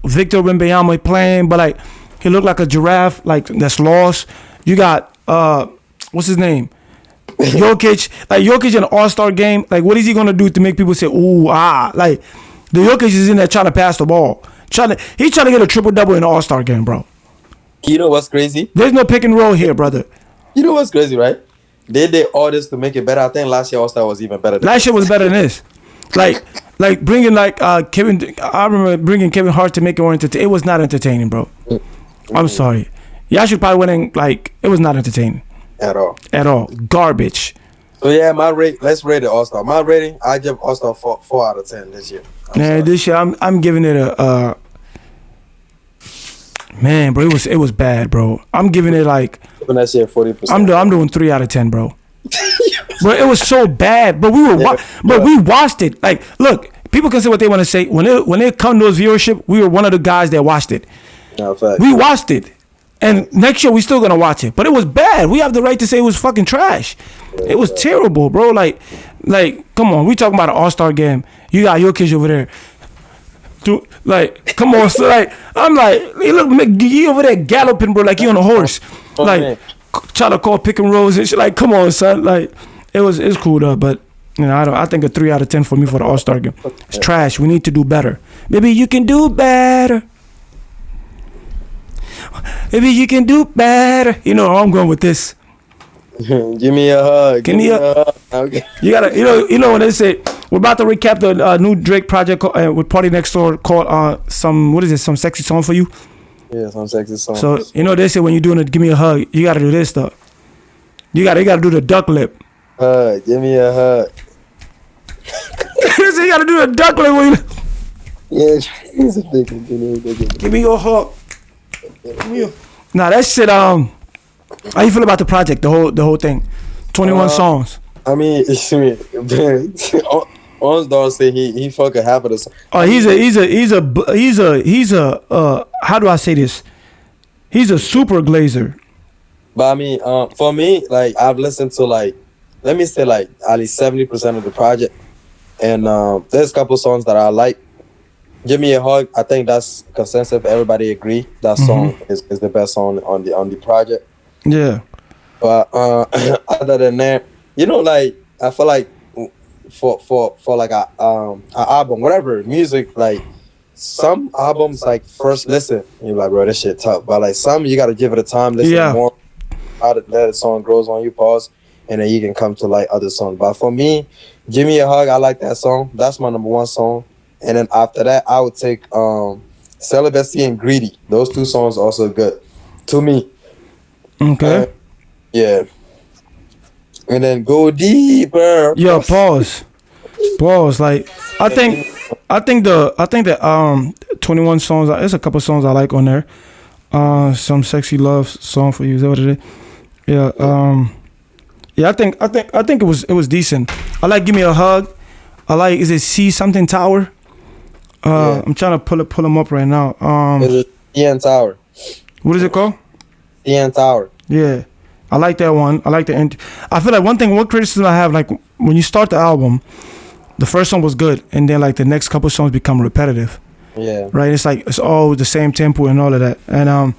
[SPEAKER 3] Victor Wembanyama playing, but like he looked like a giraffe, like that's lost. You got what's his name? Jokic. Like Jokic in an All-Star game. Like what is he gonna do to make people say ooh ah? Like the Jokic is in there trying to pass the ball. He's trying to get a triple-double in an All-Star game, bro.
[SPEAKER 4] You know what's crazy?
[SPEAKER 3] There's no pick and roll here, brother.
[SPEAKER 4] You know what's crazy, right? They did all this to make it better. I think last year All-Star was even better.
[SPEAKER 3] Last year was better than this. Like bringing Kevin. I remember bringing Kevin Hart to make it more entertaining. It was not entertaining, bro. I'm sorry. Y'all should probably win. Like it was not entertaining
[SPEAKER 4] at all.
[SPEAKER 3] Garbage.
[SPEAKER 4] So yeah, my rate. Let's rate it All Star. My rating, I give All Star 4 out of 10 this year.
[SPEAKER 3] Man, this year I'm giving it a man, bro. It was bad, bro. I'm giving it like
[SPEAKER 4] Giving that shit 40%.
[SPEAKER 3] I'm doing 3 out of 10, bro. Bro, it was so bad, but we watched it. Like, look, people can say what they want to say. When it come to us viewership, we were one of the guys that watched it.
[SPEAKER 4] No, fact.
[SPEAKER 3] We watched it, and next year we still gonna watch it. But it was bad. We have the right to say it was fucking trash. It was terrible, bro. Like, come on. We talking about an All-Star game. You got your kids over there. Dude, like, come on. So, like, I'm like, hey, look, you over there galloping, bro, like you on a horse. Like, trying to call pick and rolls and shit. Like, come on, son. Like, it's cool though, but you know, I think a 3 out of 10 for me for the All-Star game. It's trash. We need to do better. Maybe you can do better. Maybe you can do better. You know where I'm going with this.
[SPEAKER 4] Give me a hug.
[SPEAKER 3] Give me a
[SPEAKER 4] hug. Okay.
[SPEAKER 3] You gotta, you know when they say we're about to recap the new Drake project with Party Next Door called some sexy song for you.
[SPEAKER 4] Yeah, some sexy song.
[SPEAKER 3] So you know they say when you're doing it, give me a hug. You gotta do this stuff. You gotta do the duck lip.
[SPEAKER 4] Give me a hug.
[SPEAKER 3] So you gotta do the duck lip when you.
[SPEAKER 4] Yeah, he's a big one.
[SPEAKER 3] Give me your hug. Nah, that shit. How you feel about the project? The whole thing. 21 songs.
[SPEAKER 4] I mean, Onsdar say he fucking half of the song.
[SPEAKER 3] Oh, he's a how do I say this? He's a super glazer.
[SPEAKER 4] But I mean, for me, like I've listened to like, let me say like at least 70% of the project, and there's a couple songs that I like. Give Me a Hug. I think that's consensus. Everybody agree that song is the best song on the project.
[SPEAKER 3] Yeah.
[SPEAKER 4] But other than that, you know, like I feel like for like a album, whatever music, like some albums like first listen, you're like, bro, this shit tough. But like some, you gotta give it a time, listen more, how let the song grows on you, pause, and then you can come to like other songs. But for me, Give Me a Hug, I like that song. That's my number 1 song. And then after that, I would take Celibacy and Greedy. Those 2 songs also good to me.
[SPEAKER 3] Okay.
[SPEAKER 4] Yeah. And then Go Deeper.
[SPEAKER 3] Yo, pause. Like I think that 21 songs. There's a couple songs I like on there. Some Sexy Love song for you. Is that what it is? Yeah. Yeah. I think it was decent. I like Give Me a Hug. I like, is it C something Tower? I'm trying to pull them up right now.
[SPEAKER 4] Is it CN Tower?
[SPEAKER 3] What is it called?
[SPEAKER 4] CN Tower.
[SPEAKER 3] Yeah, I like that one. I like the end. I feel like one criticism I have, like when you start the album, the first song was good, and then like the next couple songs become repetitive.
[SPEAKER 4] Yeah.
[SPEAKER 3] Right. It's like it's all the same tempo and all of that. And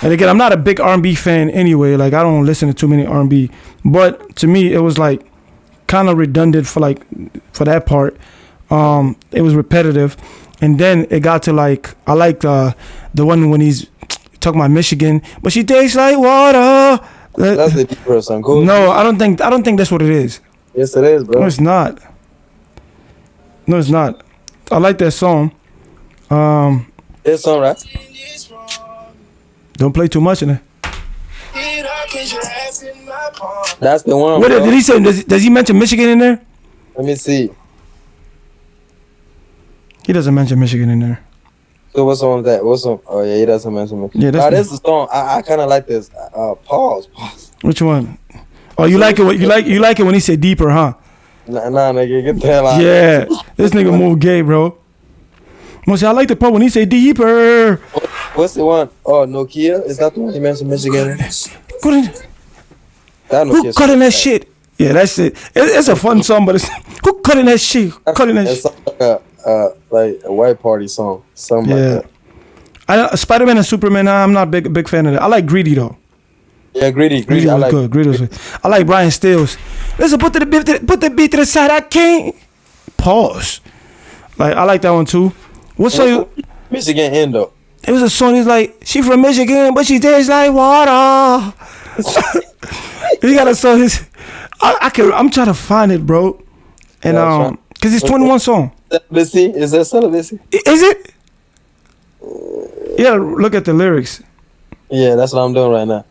[SPEAKER 3] again, I'm not a big R&B fan anyway. Like I don't listen to too many R&B, but to me it was like kind of redundant for that part. It was repetitive. And then it got to like, I like the one when he's talking about Michigan, but she tastes like water.
[SPEAKER 4] That's the deeper song. Cool.
[SPEAKER 3] No, I don't think that's what it is.
[SPEAKER 4] Yes, it is, bro.
[SPEAKER 3] No, it's not. I like that song.
[SPEAKER 4] This song, right?
[SPEAKER 3] Don't play too much in it.
[SPEAKER 4] That's the one.
[SPEAKER 3] What did he say? Does he mention Michigan in there?
[SPEAKER 4] Let me see.
[SPEAKER 3] He doesn't mention Michigan in there.
[SPEAKER 4] So what song is that? What song? Oh yeah, he doesn't mention Michigan.
[SPEAKER 3] Yeah, that's
[SPEAKER 4] this is the song. I kind of like this. Pause.
[SPEAKER 3] Which one? Oh, you like it? You like it when he said deeper, huh?
[SPEAKER 4] Nah, nigga, get the hell out.
[SPEAKER 3] Yeah, this nigga move gay, bro. I like the part when he said deeper.
[SPEAKER 4] What's the one? Oh, Nokia. Is that the one he mentioned Michigan?
[SPEAKER 3] Who cutting that shit? Yeah, that's it. It's a fun song, but who cutting that shit?
[SPEAKER 4] It's like a white party song, something like that.
[SPEAKER 3] Spider-Man and Superman. I'm not a big fan of that. I like Greedy though.
[SPEAKER 4] Yeah, Greedy
[SPEAKER 3] was
[SPEAKER 4] I like
[SPEAKER 3] good. Greedy was good. I like Brian Stills. Listen, put the beat to the side. I can't pause. Like I like that one too. What song?
[SPEAKER 4] Michigan in though.
[SPEAKER 3] It was a song. He's like, she from Michigan, but she tastes like water. He got a song. I'm trying to find it, bro. And cause it's 21 song.
[SPEAKER 4] Celibacy? Is that Celibacy?
[SPEAKER 3] Is it? Yeah, look at the lyrics.
[SPEAKER 4] Yeah, that's what I'm doing right now.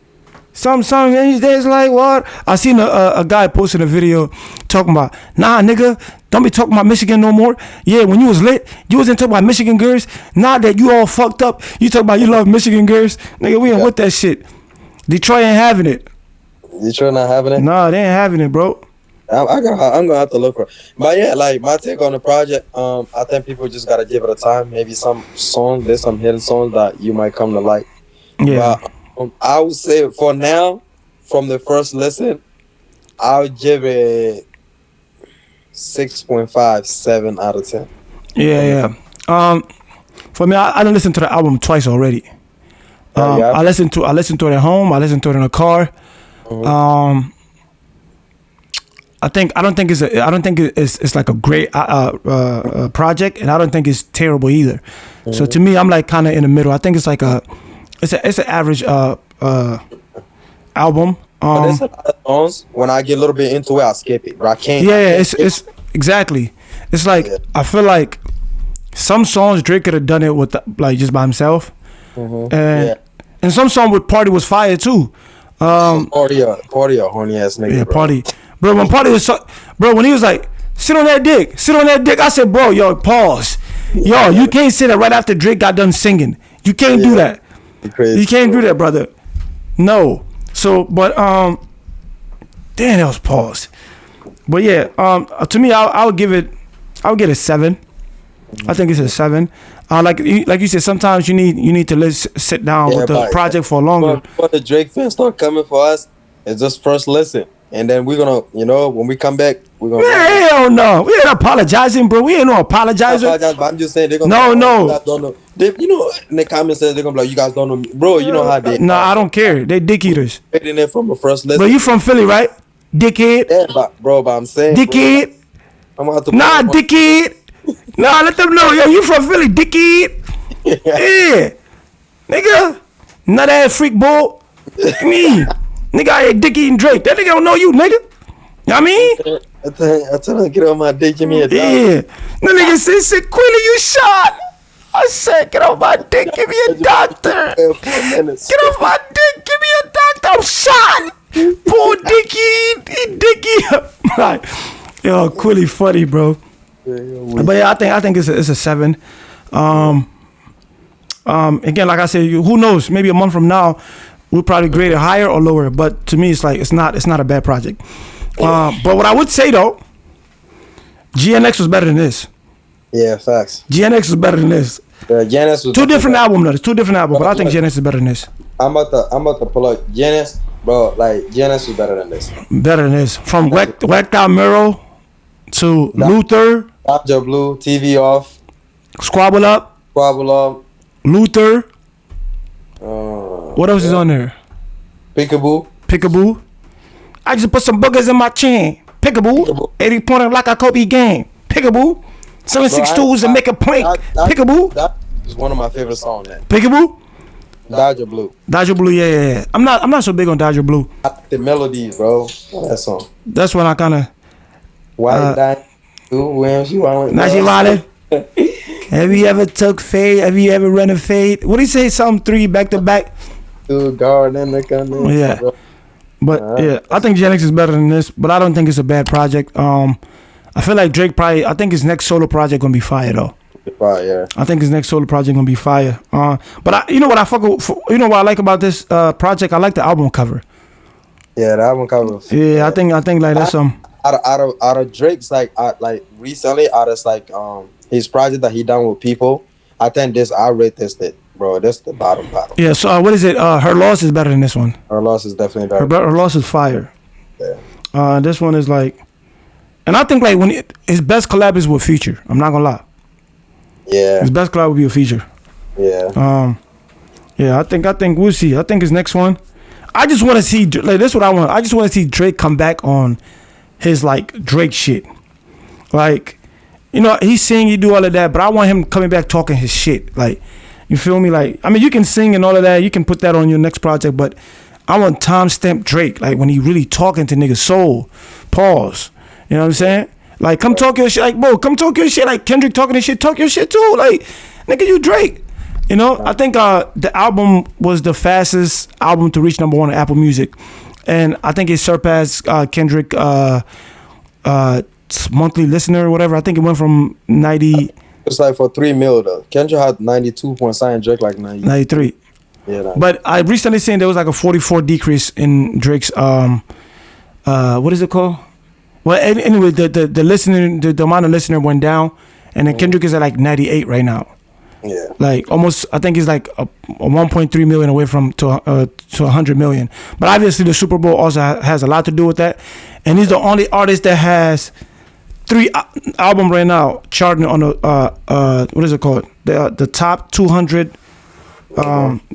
[SPEAKER 3] Some and there's like what? I seen a guy posting a video talking about, nah nigga, don't be talking about Michigan no more. Yeah, when you was lit, you wasn't talking about Michigan girls. Now that you all fucked up, you talk about you love Michigan girls. Nigga, we ain't with that shit. Detroit ain't having it.
[SPEAKER 4] Detroit not having it?
[SPEAKER 3] Nah, they ain't having it, bro.
[SPEAKER 4] I'm gonna have to look for it. But yeah, like my take on the project, I think people just gotta give it a time. Maybe some songs, there's some hidden songs that you might come to like.
[SPEAKER 3] Yeah.
[SPEAKER 4] But, I would say for now, from the first listen, I would give it 6.5, 7 out of 10.
[SPEAKER 3] Yeah. For me, I done listened to the album twice already.
[SPEAKER 4] Yeah.
[SPEAKER 3] I listened to it at home. I listened to it in the car.
[SPEAKER 4] Mm-hmm.
[SPEAKER 3] I don't think it's like a great project, and I don't think it's terrible either.
[SPEAKER 4] Mm-hmm.
[SPEAKER 3] So to me, I'm like kind of in the middle. I think it's like it's an average album.
[SPEAKER 4] But there's a lot of songs, when I get a little bit into it, I skip it. But I can't.
[SPEAKER 3] Yeah, it's exactly. It's like I feel like some songs Drake could have done it with like just by himself, and some song with Party was fire too.
[SPEAKER 4] Party a horny ass nigga.
[SPEAKER 3] Yeah,
[SPEAKER 4] bro.
[SPEAKER 3] Party. Bro, when Party was when he was like, sit on that dick, I said, bro, yo, pause. Yo, you can't say that right after Drake got done singing. You can't do that. You can't do that, brother. No. So, but damn, that was pause. But yeah, to me, I would give it 7. I think it's a 7. Like you said, sometimes you need to sit down with the project for longer.
[SPEAKER 4] But the Drake fans start coming for us, it's just first listen. And then we're gonna, when we come back, we're gonna.
[SPEAKER 3] Hell no, we ain't apologizing, bro. We ain't no apologizing.
[SPEAKER 4] But I'm just saying they're gonna.
[SPEAKER 3] No.
[SPEAKER 4] You guys don't know. In the comments says they're gonna be like, you guys don't know me, bro. You know how they.
[SPEAKER 3] Nah, I don't care. They dick eaters.
[SPEAKER 4] In there from the first listen.
[SPEAKER 3] But you from Philly, right? Dickhead.
[SPEAKER 4] Yeah, but I'm saying.
[SPEAKER 3] Dickhead.
[SPEAKER 4] I'm gonna have to.
[SPEAKER 3] Nah, dickhead. Nah, let them know, yo. You from Philly, dickhead. Yeah, nigga. Nut ass freak bull. Me. Nigga, I ain't dick eating Drake. That nigga don't know you, nigga. You know what I mean?
[SPEAKER 4] I tell him to get on my dick, give me a dollar.
[SPEAKER 3] Yeah. The nigga said, Quilly, you shot. I said, get off my dick, give me a doctor. Get off my dick, give me a doctor. I'm shot. Poor Dickie. Dickie. Like, yo, Quilly funny, bro. But yeah, I think it's a 7. Again, like I said, who knows? Maybe a month from now, we'll probably grade it higher or lower. But to me, it's like it's not a bad project. But what I would say though, GNX was better than this.
[SPEAKER 4] Yeah, facts.
[SPEAKER 3] GNX was better than this.
[SPEAKER 4] GNX was
[SPEAKER 3] two different albums. It's 2 different albums, but I think GNX is better than this.
[SPEAKER 4] I'm about to pull up GNX, bro. Like GNX was better than this.
[SPEAKER 3] Better than this. From Whacked Out Miro to Luther,
[SPEAKER 4] Dr. Blue, TV Off,
[SPEAKER 3] Squabble Up, Luther. What else is on there? Peekaboo. I just put some boogers in my chin. Peekaboo. 80-pointer like a Kobe game. Peekaboo. 7.62s and make a plank. Peekaboo.
[SPEAKER 4] That is one of my favorite songs.
[SPEAKER 3] Peekaboo.
[SPEAKER 4] Dodger Blue,
[SPEAKER 3] yeah. I'm not so big on Dodger Blue.
[SPEAKER 4] The melodies, bro. That song.
[SPEAKER 3] That's when I kind of.
[SPEAKER 4] White Dime.
[SPEAKER 3] Have you ever took fade? Have you ever run a fade? What do you say? Something 3 back to back. Yeah. But yeah, I think GNX is better than this, but I don't think it's a bad project. I feel like Drake I think his next solo project gonna be fire though.
[SPEAKER 4] Fire.
[SPEAKER 3] I think his next solo project gonna be fire. But you know what I like about this project? I like the album cover.
[SPEAKER 4] Yeah, the album cover.
[SPEAKER 3] Yeah, I think like that's
[SPEAKER 4] out of Drake's like recently out of like his project that he done with people. I think I rate this bro. This the bottom.
[SPEAKER 3] Yeah. So what is it? Her Loss is better than this one.
[SPEAKER 4] Her Loss is definitely better.
[SPEAKER 3] Her Loss is fire.
[SPEAKER 4] Yeah.
[SPEAKER 3] This one is like, and I think like his best collab is with Future. I'm not gonna lie.
[SPEAKER 4] Yeah.
[SPEAKER 3] His best collab would be a Future.
[SPEAKER 4] Yeah.
[SPEAKER 3] Yeah. I think we'll see. I think his next one. I just want to see like this. Is what I want. I just want to see Drake come back on his like Drake shit. Like, he's sing, he do all of that, but I want him coming back talking his shit. Like, you feel me? Like, I mean, you can sing and all of that. You can put that on your next project, but I want timestamp Drake. Like, when he really talking to niggas' soul. Pause. You know what I'm saying? Like, come talk your shit. Like, bro, come talk your shit. Like, Kendrick talking his shit. Talk your shit too. Like, nigga, you Drake. You You know, I think the album was the fastest album to reach #1 on Apple Music, and I think it surpassed Kendrick monthly listener or whatever. I think it went from 90.
[SPEAKER 4] It's like for 3 mil though. Kendrick had 92 point something, Drake like 90.
[SPEAKER 3] 93.
[SPEAKER 4] Yeah. 90.
[SPEAKER 3] But I recently seen there was like a 44 decrease in Drake's what is it called? Well, anyway, the listener, the amount of listener went down, and then Kendrick is at like 98 right now.
[SPEAKER 4] Yeah.
[SPEAKER 3] Like almost, I think he's like a 1.3 million away from to 100 million. But obviously, the Super Bowl also has a lot to do with that, and he's the only artist that has 3 album right now charting on the what is it called? The top 200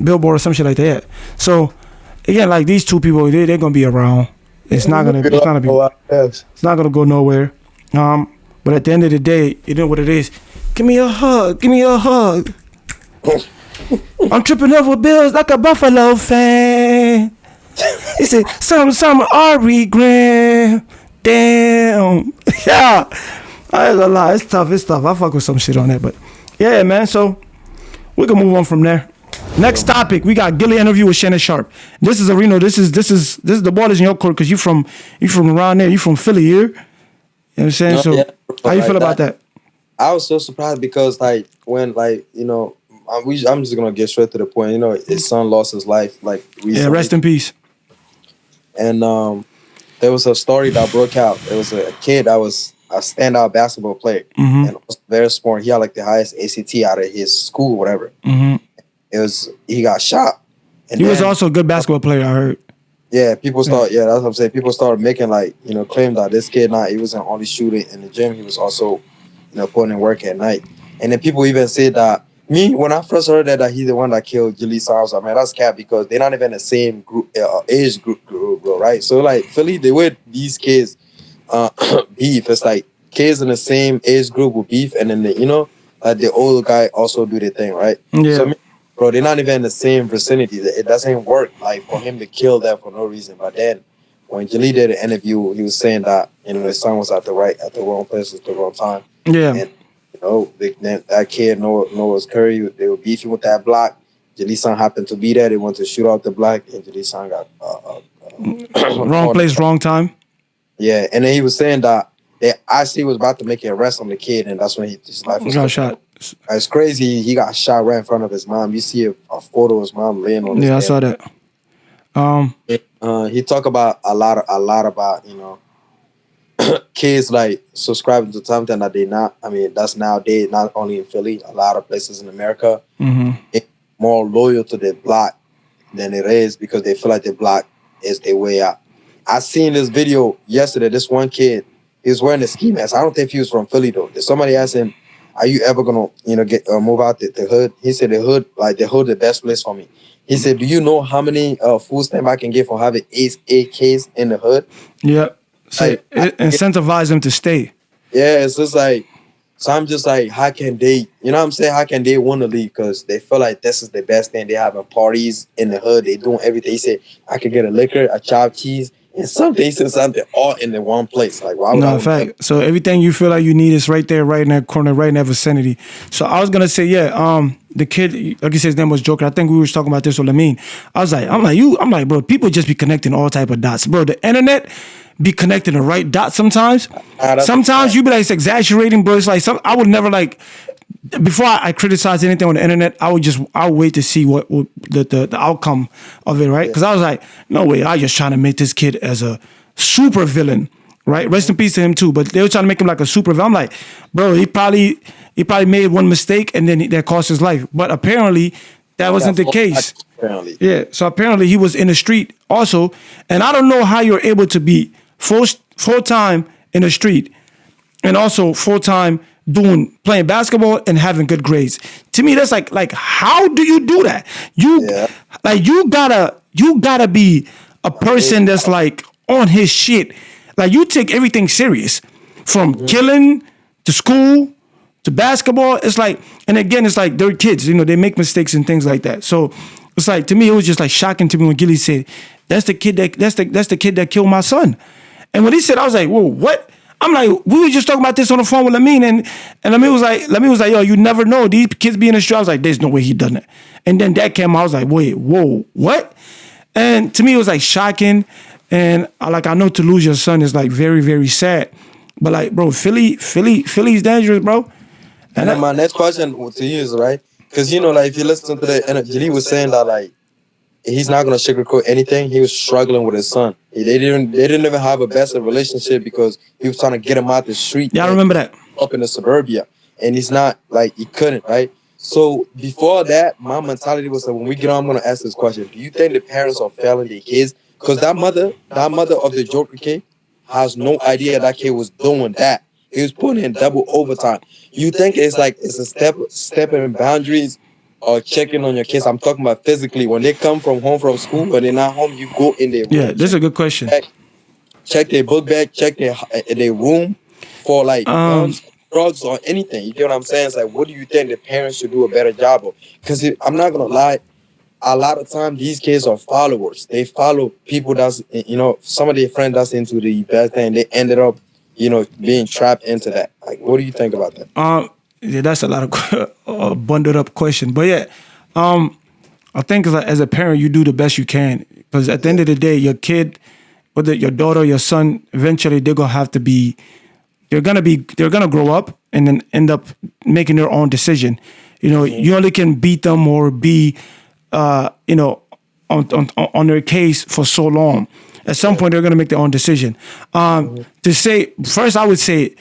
[SPEAKER 3] Billboard or some shit like that. So again, like these two people, they're gonna be around. It's not gonna go nowhere. But at the end of the day, you know what it is. Give me a hug. Give me a hug. I'm tripping over bills like a Buffalo fan. He said, some Ari Graham. Damn. Yeah. I ain't gonna lie. It's tough. I fuck with some shit on that. But yeah, man. So we can move on from there. Next topic, we got Gilly interview with Shannon Sharp. This is Reno. This is the ball is in your court because you from around there. You from Philly here. You know what I'm saying? So how you feel about that?
[SPEAKER 4] I was so surprised because like when like you know I'm just gonna get straight to the point. You know, his son lost his life like recently.
[SPEAKER 3] Yeah, rest in peace.
[SPEAKER 4] And there was a story that broke out. There was a kid that was a standout basketball player and was very smart. He had like the highest ACT out of his school, whatever. He got shot. And
[SPEAKER 3] he was also a good basketball player, I heard.
[SPEAKER 4] Yeah, that's what I'm saying. People started making like, you know, claim that this kid he wasn't only shooting in the gym, he was also, you know, putting in work at night. And then people even said that when I first heard that he's the one that killed Jalisa, I was like, man, that's cap because they're not even the same group, age group, bro, right? So like Philly, the way these kids beef, it's like kids in the same age group will beef, and then the older guy also do their thing, right?
[SPEAKER 3] Yeah.
[SPEAKER 4] So bro, they're not even in the same vicinity. It doesn't work like for him to kill them for no reason. But then when Jalil did an interview, he was saying that his son was at the wrong place at the wrong time.
[SPEAKER 3] Yeah.
[SPEAKER 4] And that kid Noah's Curry, they were beefing with that block. Jalil's son happened to be there. They wanted to shoot out the block, and Jalil's son got
[SPEAKER 3] wrong place, wrong time.
[SPEAKER 4] Yeah, and then he was saying that they actually was about to make an arrest on the kid, and that's when his life was
[SPEAKER 3] got shot.
[SPEAKER 4] It's crazy. He got shot right in front of his mom. You see a photo of his mom laying on his
[SPEAKER 3] bed. I saw
[SPEAKER 4] that. He talked about a lot about kids like subscribing to something that they not. I mean, that's nowadays not only in Philly, a lot of places in America. It's more loyal to their block than it is because they feel like their block is their way out. I seen this video yesterday. This one kid, he was wearing a ski mask. I don't think he was from Philly though. Somebody asked him, are you ever gonna, get move out the hood? He said the hood the best place for me. He said, do you know how many food stamp I can get for having 8 AKs in the hood?
[SPEAKER 3] Yeah. So it incentivize them to stay.
[SPEAKER 4] Yeah, it's just like, so I'm just like, how can they, you know what I'm saying? How can they want to leave? Because they feel like this is the best thing. They having parties in the hood. They doing everything. He said, I could get a liquor, a chopped cheese, and something all in the one place. Like, why would I?
[SPEAKER 3] Fact. So everything you feel like you need is right there, right in that corner, right in that vicinity. So I was gonna say, the kid, like you said, his name was Joker. I think we were talking about this with Lamine. I'm like, bro, people just be connecting all type of dots, bro. The internet be connecting the right dots sometimes. Sometimes you be like, it's exaggerating, bro. It's like I would never like. Before I criticize anything on the internet, I would wait to see what the outcome of it, right? Because I was like, no way, I just trying to make this kid as a super villain, right? Rest in peace to him too. But they were trying to make him like a super villain. I'm like, bro, he probably made one mistake and then that cost his life. But apparently that wasn't the case.
[SPEAKER 4] Apparently.
[SPEAKER 3] Yeah. So apparently he was in the street also, and I don't know how you're able to be full time in the street and also full time playing basketball and having good grades. To me, that's like how do you do that? You gotta be a person that's like on his shit. Like you take everything serious, from killing to school to basketball. It's like, and again, it's like they're kids. They make mistakes and things like that. So it's like, to me, it was just like shocking to me when Gilly said, "That's the kid that killed my son." And when he said, I was like, "Whoa, what?" I'm like, we were just talking about this on the phone with Lamine, and Lamine was like, yo, you never know. These kids be in the street. I was like, there's no way he done it. And then that came out, I was like, wait, whoa, what? And to me, it was like shocking. And I know to lose your son is like very, very sad. But like, bro, Philly's dangerous, bro.
[SPEAKER 4] And then my next question to you is, right? Because, you know, like, if you listen to the interview, he was saying that, like, he's not going to sugarcoat anything. He was struggling with his son. They didn't even have a better relationship because he was trying to get him out the street.
[SPEAKER 3] Yeah, I remember that.
[SPEAKER 4] Up in the suburbia. And he's not, like, he couldn't, right? So before that, my mentality was that when we get on, I'm going to ask this question. Do you think the parents are failing their kids? Because that mother of the Joker kid has no idea that kid was doing that. He was putting in double overtime. You think it's a step in boundaries or checking on your kids? I'm talking about physically. When they come home from school, when they're not home, you go in their room.
[SPEAKER 3] Yeah, this is a good question.
[SPEAKER 4] Check their book bag, check their room for like guns, drugs, or anything. You get what I'm saying? It's like, what do you think the parents should do a better job of? Because I'm not going to lie, a lot of times these kids are followers. They follow people that's, you know, some of their friends that's into the bad thing. They ended up, you know, being trapped into that. Like, what do you think about that?
[SPEAKER 3] Yeah, that's a lot of bundled up question. But yeah, I think as a parent, you do the best you can. Because at the end of the day, your kid, whether your daughter or your son, eventually they're gonna grow up and then end up making their own decision. You know, you only can beat them or be, you know, on their case for so long. At some point, they're gonna make their own decision. To say first, I would say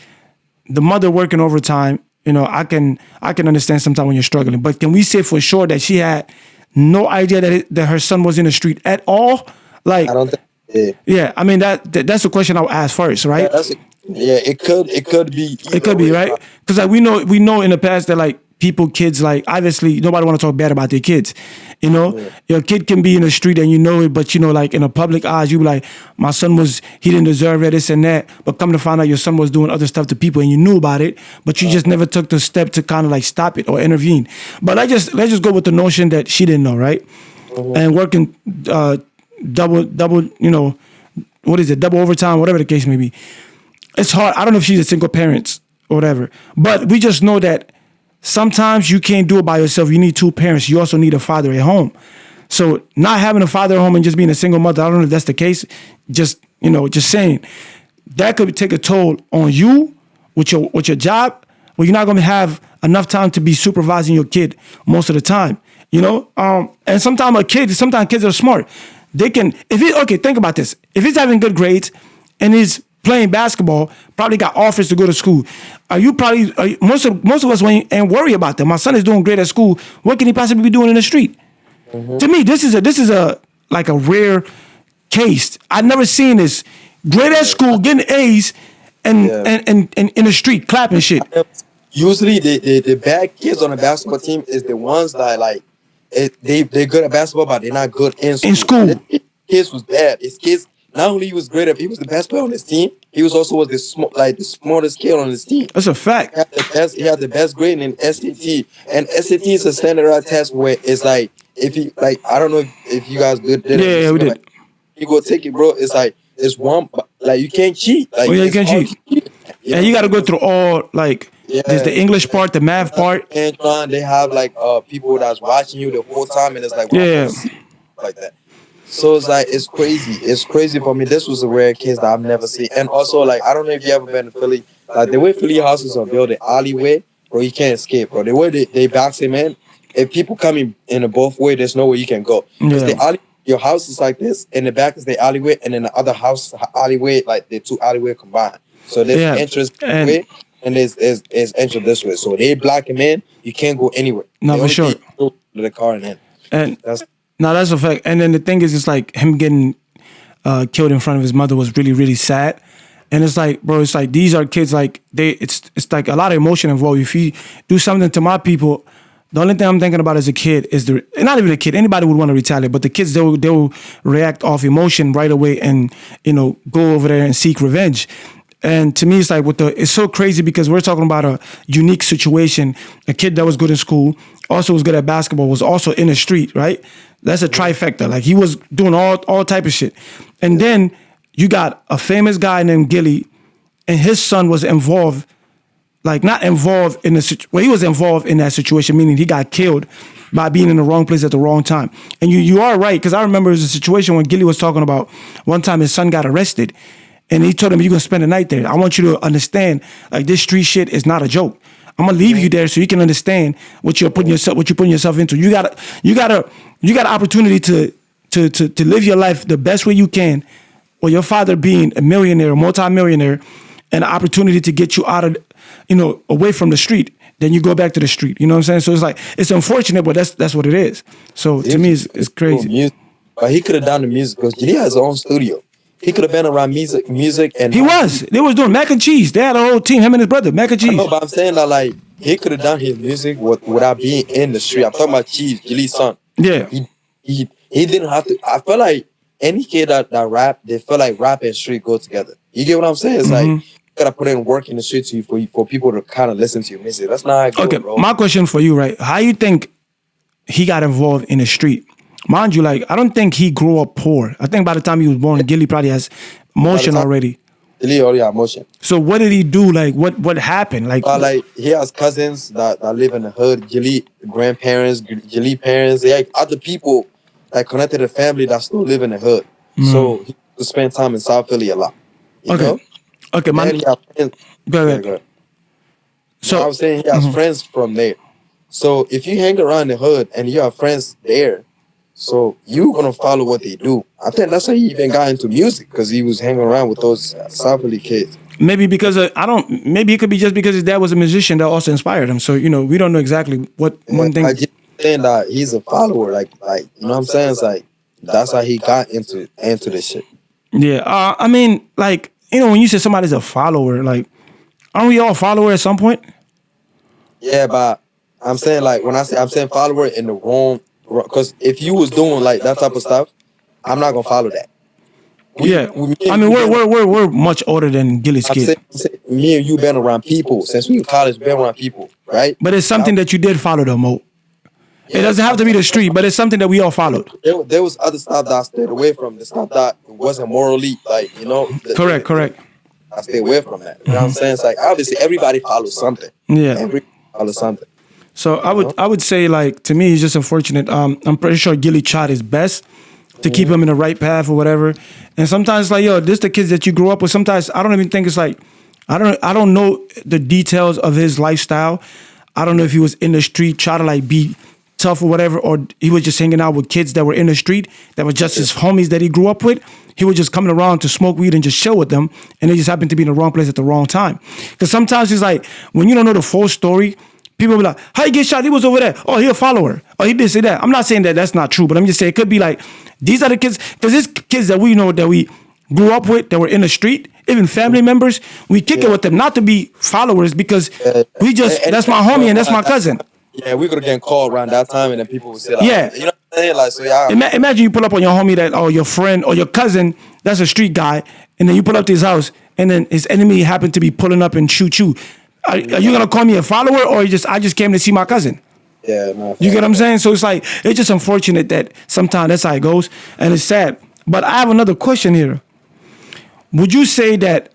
[SPEAKER 3] the mother working overtime. You know, I can understand sometimes when you're struggling, but can we say for sure that she had no idea that her son was in the street at all? Like,
[SPEAKER 4] I don't think.
[SPEAKER 3] Yeah, I mean that's the question I'll ask first, right?
[SPEAKER 4] Yeah, it could be.
[SPEAKER 3] It could be, right? Because like we know in the past that like kids, like obviously nobody want to talk bad about their kids. You know, your kid can be in the street and you know it, but you know, like in the public eyes, you be like, my son he didn't deserve it, this and that. But come to find out your son was doing other stuff to people and you knew about it, but you just never took the step to kind of like stop it or intervene. But let's just go with the notion that she didn't know, right? And working double, you know, what is it, double overtime, whatever the case may be. It's hard. I don't know if she's a single parent or whatever, but we just know that sometimes you can't do it by yourself. You need two parents. You also need a father at home. So not having a father at home and just being a single mother, I don't know if that's the case. Just saying that could take a toll on you with your job, where you're not going to have enough time to be supervising your kid most of the time. You know, and sometimes kids are smart. They can, think about this. If he's having good grades and he's playing basketball, probably got offers to go to school. Most of us ain't worry about that. My son is doing great at school. What can he possibly be doing in the street? To me, this is a like a rare case. I've never seen this. Great at school, getting A's, and in the street clapping shit.
[SPEAKER 4] Usually, the bad kids on the basketball team is the ones that like they're good at basketball, but they're not good in school. Kids was bad. His kids. Not only he was great at, he was the best player on his team. He was also the smartest kid on his team.
[SPEAKER 3] That's a fact.
[SPEAKER 4] He had the best grade in SAT, and SAT is a standardized test where it's like if you like, I don't know if you guys did it.
[SPEAKER 3] Yeah, we did.
[SPEAKER 4] Like, you go take it, bro. It's like it's one, like you can't cheat. Like
[SPEAKER 3] you can't cheat. And you got to go through all like. Yeah. There's the English part, the math part.
[SPEAKER 4] And they have like people that's watching you the whole time, and it's like like that. So it's like it's crazy. It's crazy for me. This was a rare case that I've never seen. And also, like, I don't know if you ever been to Philly. Like the way Philly houses are built, the alleyway, bro, you can't escape, bro. The way they box him in, if people come in a both way, there's no way you can go. Because the alley, your house is like this, in the back is the alleyway, and then the other house alleyway, like the two alleyway combined. So there's entrance way, and there's entrance this way. So they block him in, you can't go anywhere.
[SPEAKER 3] No, for sure.
[SPEAKER 4] To the car and in.
[SPEAKER 3] And that's a fact. And then the thing is, it's like him getting killed in front of his mother was really, really sad. And it's like, bro, it's like these are kids, like it's like a lot of emotion involved. If you do something to my people, the only thing I'm thinking about as a kid is not even a kid, anybody would want to retaliate, but the kids, they will react off emotion right away and, you know, go over there and seek revenge. And to me, it's like it's so crazy because we're talking about a unique situation. A kid that was good in school, also was good at basketball, was also in the street, right? That's a trifecta. Like he was doing all type of shit. And then you got a famous guy named Gilly and his son was involved, like not involved in the well, he was involved in that situation, meaning he got killed by being in the wrong place at the wrong time. And you are right, because I remember there was a situation when Gilly was talking about one time his son got arrested, and he told him, "You're gonna spend the night there. I want you to understand, like this street shit is not a joke. I'm gonna leave you there so you can understand what you're putting yourself into. You got an opportunity to live your life the best way you can, or your father being a millionaire, a multi-millionaire, and an opportunity to get you out of, away from the street. Then you go back to the street. You know what I'm saying? So it's like, it's unfortunate, but that's what it is. So to me, it's crazy.
[SPEAKER 4] But he could have done the music because he has his own studio. He could have been around music, and
[SPEAKER 3] they was doing mac and cheese. They had a whole team, him and his brother, mac and cheese.
[SPEAKER 4] No, but I'm saying that like he could have done his music without being in the street. I'm talking about Cheese, Gilly's son.
[SPEAKER 3] Yeah,
[SPEAKER 4] he didn't have to. I feel like any kid that rap, they feel like rap and street go together. You get what I'm saying? It's like you gotta put in work in the street for people to kind of listen to your music. That's not how it goes,
[SPEAKER 3] okay,
[SPEAKER 4] bro.
[SPEAKER 3] My question for you, right? How you think he got involved in the street? Mind you, like I don't think he grew up poor. I think by the time he was born, Gilly probably has motion already.
[SPEAKER 4] Gilly already had motion.
[SPEAKER 3] So what did he do? Like what happened? Like
[SPEAKER 4] he has cousins that live in the hood. Gilly grandparents, Gilly parents. They have other people that connected to the family that still live in the hood. So he could spend time in South Philly a lot. You know?
[SPEAKER 3] Okay, man. Go ahead.
[SPEAKER 4] So I was saying he has friends from there. So if you hang around the hood and you have friends there, so you're gonna follow what they do. I think that's how he even got into music, because he was hanging around with those South Philly kids.
[SPEAKER 3] Maybe because maybe it could be just because his dad was a musician that also inspired him. So we don't know exactly what one thing.
[SPEAKER 4] I just saying that he's a follower, like you know what I'm saying? It's like that's how he got into this shit.
[SPEAKER 3] Yeah, I mean, like when you say somebody's a follower, like aren't we all followers at some point?
[SPEAKER 4] Yeah, but I'm saying like when I'm saying follower in the wrong. Because if you was doing like that type of stuff, I'm not gonna follow that.
[SPEAKER 3] We're much older than Gilly's kid.
[SPEAKER 4] Me and you been around people since we in college. Been around people, right?
[SPEAKER 3] But it's something that you did follow, though, Mo. It doesn't have to be the street, but it's something that we all followed.
[SPEAKER 4] There was other stuff that I stayed away from. The stuff that wasn't morally, like
[SPEAKER 3] Correct.
[SPEAKER 4] I stayed away from that. You know what I'm saying? It's like obviously everybody follows something.
[SPEAKER 3] Yeah,
[SPEAKER 4] everybody follows something.
[SPEAKER 3] So I would say, like, to me, it's just unfortunate. I'm pretty sure Gilly tried his best to keep him in the right path or whatever. And sometimes, like, this the kids that you grew up with. Sometimes I don't even think it's like, I don't know the details of his lifestyle. I don't know if he was in the street trying to like be tough or whatever, or he was just hanging out with kids that were in the street that were just his homies that he grew up with. He was just coming around to smoke weed and just chill with them, and they just happened to be in the wrong place at the wrong time. Because sometimes it's like when you don't know the full story. People be like, how he get shot? He was over there. Oh, he a follower. Oh, he did say that. I'm not saying that that's not true, but I'm just saying it could be like, these are the kids, because it's kids that we know that we grew up with, that were in the street, even family members. We kick it with them, not to be followers, because we just, that's my homie and that's my cousin.
[SPEAKER 4] Yeah, we could have gotten called around that time, and then people would say, like, you know what I'm saying? Like, so
[SPEAKER 3] imagine you pull up on your homie that, your friend or your cousin, that's a street guy, and then you pull up to his house, and then his enemy happened to be pulling up and shoot you. Are you gonna call me a follower, or I just came to see my cousin?
[SPEAKER 4] Yeah, no.
[SPEAKER 3] You get what I'm saying? So it's like, it's just unfortunate that sometimes that's how it goes, and it's sad. But I have another question here. Would you say that,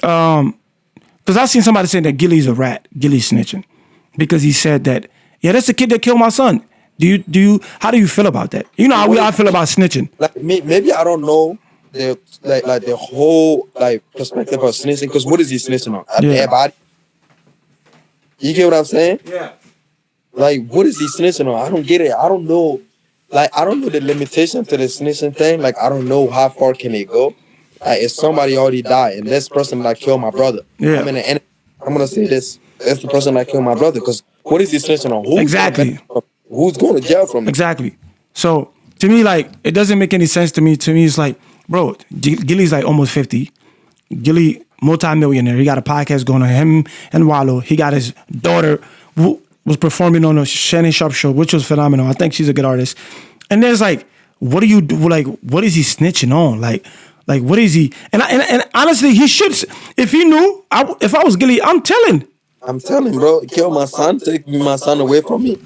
[SPEAKER 3] because I've seen somebody saying that Gilly's a rat, Gilly's snitching, because he said that, that's the kid that killed my son. How do you feel about that? You know how I feel about snitching.
[SPEAKER 4] Like maybe I don't know the whole perspective of snitching, because what is he snitching on? A dead body? You get what I'm saying?
[SPEAKER 3] Yeah.
[SPEAKER 4] Like, what is he snitching on? I don't get it. I don't know. Like, I don't know the limitation to the snitching thing. Like, I don't know how far can it go. Like, if somebody already died and this person that killed my brother, I'm gonna say this. It's the person that killed my brother. Because what is he snitching on?
[SPEAKER 3] Exactly.
[SPEAKER 4] Who's going to jail from it?
[SPEAKER 3] Exactly. So to me, like, it doesn't make any sense to me. To me, it's like, bro, Gilly's like almost 50. Gilly, multi-millionaire. He got a podcast going on, him and Wallow. He got his daughter who was performing on a Shannon Sharp show, which was phenomenal. I think she's a good artist. And there's like, what do you do? Like, what is he snitching on? Like what is he? And honestly, he should. If he knew, if I was Gilly, I'm telling.
[SPEAKER 4] I'm telling, bro. Kill my son. Take my son away from me.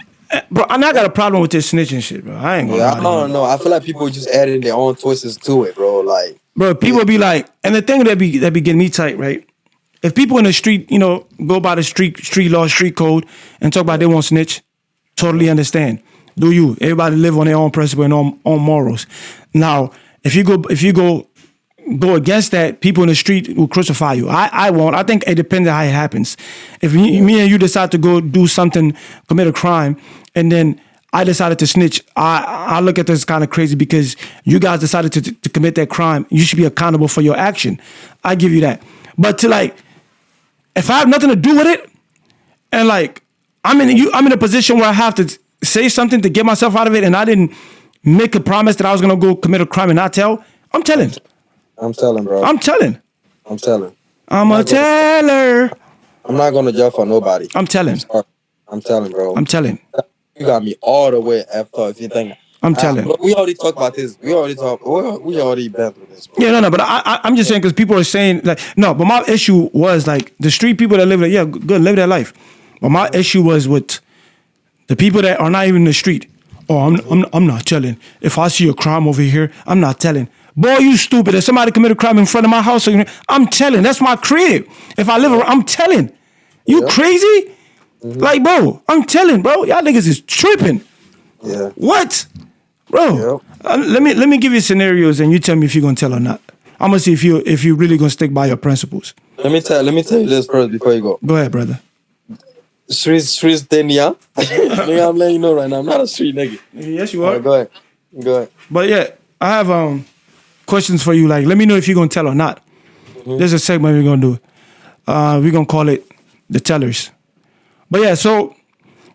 [SPEAKER 3] Bro, I got a problem with this snitching shit, bro. I ain't gonna lie.
[SPEAKER 4] I don't know. I feel like people just adding their own twists to it, bro. Like,
[SPEAKER 3] bro, people be like, and the thing that be getting me tight, right? if people in the street, go by the street law, street code, and talk about they won't snitch, totally understand. Do you? Everybody live on their own principle and own morals. Now, if you go against that, people in the street will crucify you. I won't. I think it depends on how it happens. If me and you decide to go do something, commit a crime, and then I decided to snitch, I look at this kind of crazy because you guys decided to commit that crime. You should be accountable for your action. I give you that. But if I have nothing to do with it, and like I'm in a position where I have to say something to get myself out of it, and I didn't make a promise that I was gonna go commit a crime and not tell, I'm telling.
[SPEAKER 4] I'm telling, bro.
[SPEAKER 3] I'm telling.
[SPEAKER 4] I'm telling.
[SPEAKER 3] I'm a teller.
[SPEAKER 4] I'm not gonna judge for nobody.
[SPEAKER 3] I'm telling.
[SPEAKER 4] I'm telling, bro.
[SPEAKER 3] I'm telling.
[SPEAKER 4] You got me all the way after if you think.
[SPEAKER 3] I'm telling.
[SPEAKER 4] We already talked about this. We already been through this, bro.
[SPEAKER 3] Yeah, no, but I'm just saying because people are saying like no, but my issue was like the street people that live there, yeah, good, live their life. But my issue was with the people that are not even in the street. Oh, I'm not telling. If I see a crime over here, I'm not telling. Boy, you stupid. If somebody commit a crime in front of my house, I'm telling. That's my crib. If I live around, I'm telling. You crazy? Mm-hmm. Like, bro, I'm telling, bro. Y'all niggas is tripping.
[SPEAKER 4] Yeah.
[SPEAKER 3] What? Bro, let me give you scenarios and you tell me if you're gonna tell or not. I'm gonna see if you really gonna stick by your principles.
[SPEAKER 4] Let me tell you this first before you go.
[SPEAKER 3] Go ahead, brother.
[SPEAKER 4] Streets Nigga, I'm letting you know right now. I'm not a street nigga.
[SPEAKER 3] Yes, you are.
[SPEAKER 4] Right, go ahead.
[SPEAKER 3] But yeah, I have questions for you. Like, let me know if you're gonna tell or not. Mm-hmm. There's a segment we're gonna do. We're gonna call it the tellers. But yeah, so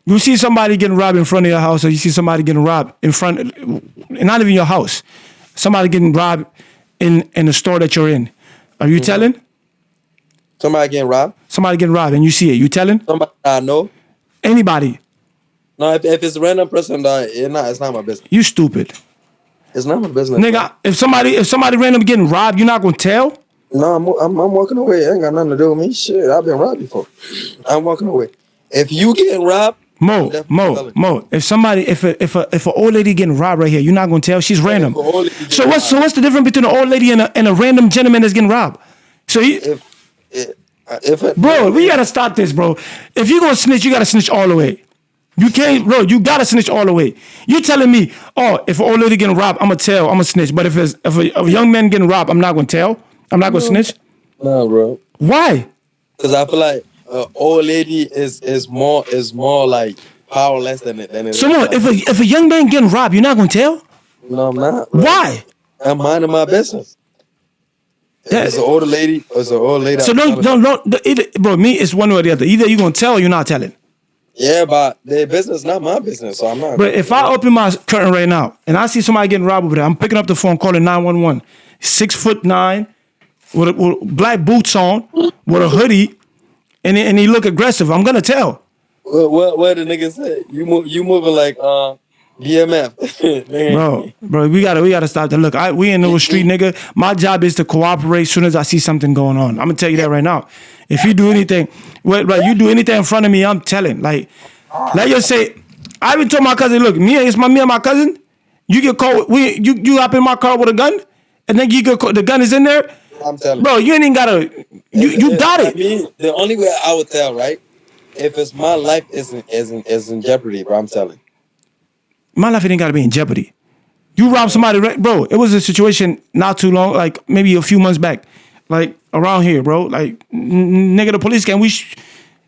[SPEAKER 3] you see somebody getting robbed in front of your house, or you see somebody getting robbed in front, not even your house. Somebody getting robbed in the store that you're in. Are you telling?
[SPEAKER 4] Somebody getting robbed?
[SPEAKER 3] Somebody getting robbed and you see it. You telling?
[SPEAKER 4] Somebody I know?
[SPEAKER 3] Anybody?
[SPEAKER 4] No, if it's a random person, it's not my business.
[SPEAKER 3] You stupid.
[SPEAKER 4] It's not my business.
[SPEAKER 3] Nigga, if somebody random getting robbed, you're not gonna tell?
[SPEAKER 4] No, I'm walking away. It ain't got nothing to do with me. Shit, I've been robbed before. I'm walking away. If you getting robbed,
[SPEAKER 3] Mo. If an old lady getting robbed right here, you're not gonna tell. She's random. So what's the difference between an old lady and a random gentleman that's getting robbed? So bro, we gotta stop this, bro. If you gonna snitch, you gotta snitch all the way. You can't, bro. You gotta snitch all the way. You telling me, oh, if an old lady getting robbed, I'm gonna tell. I'm gonna snitch. But if a young man getting robbed, I'm not gonna tell. I'm not gonna snitch.
[SPEAKER 4] No, bro.
[SPEAKER 3] Why?
[SPEAKER 4] Because I feel like old lady is more like powerless than it.
[SPEAKER 3] So no, if a young man getting robbed, you're not gonna tell?
[SPEAKER 4] No, I'm not. Bro.
[SPEAKER 3] Why?
[SPEAKER 4] I'm minding my business. It's an older lady. It's an old lady.
[SPEAKER 3] So don't. Bro, me, it's one or the other. Either you gonna tell or you're not telling.
[SPEAKER 4] Yeah, but their business not my business, so I'm not.
[SPEAKER 3] But if I open my curtain right now and I see somebody getting robbed over there, I'm picking up the phone, calling 911. 6'9", with black boots on, with a hoodie, and he look aggressive. I'm gonna tell.
[SPEAKER 4] What the nigga said? You moving like BMF.
[SPEAKER 3] bro, we gotta stop that. Look, we in the street, nigga. My job is to cooperate as soon as I see something going on. I'm gonna tell you that right now. If you do anything, you do anything in front of me, I'm telling. Like, let's just say, I even told my cousin, look, me and my cousin, you get caught, you hop in my car with a gun, and then the gun is in there.
[SPEAKER 4] I'm telling.
[SPEAKER 3] Bro, you ain't even gotta. You got it.
[SPEAKER 4] I mean, the only way I would tell, right, if it's my life is in jeopardy, bro. I'm telling.
[SPEAKER 3] My life ain't gotta be in jeopardy. You rob somebody, bro. It was a situation not too long, like maybe a few months back, like around here, bro. Like, nigga, the police came.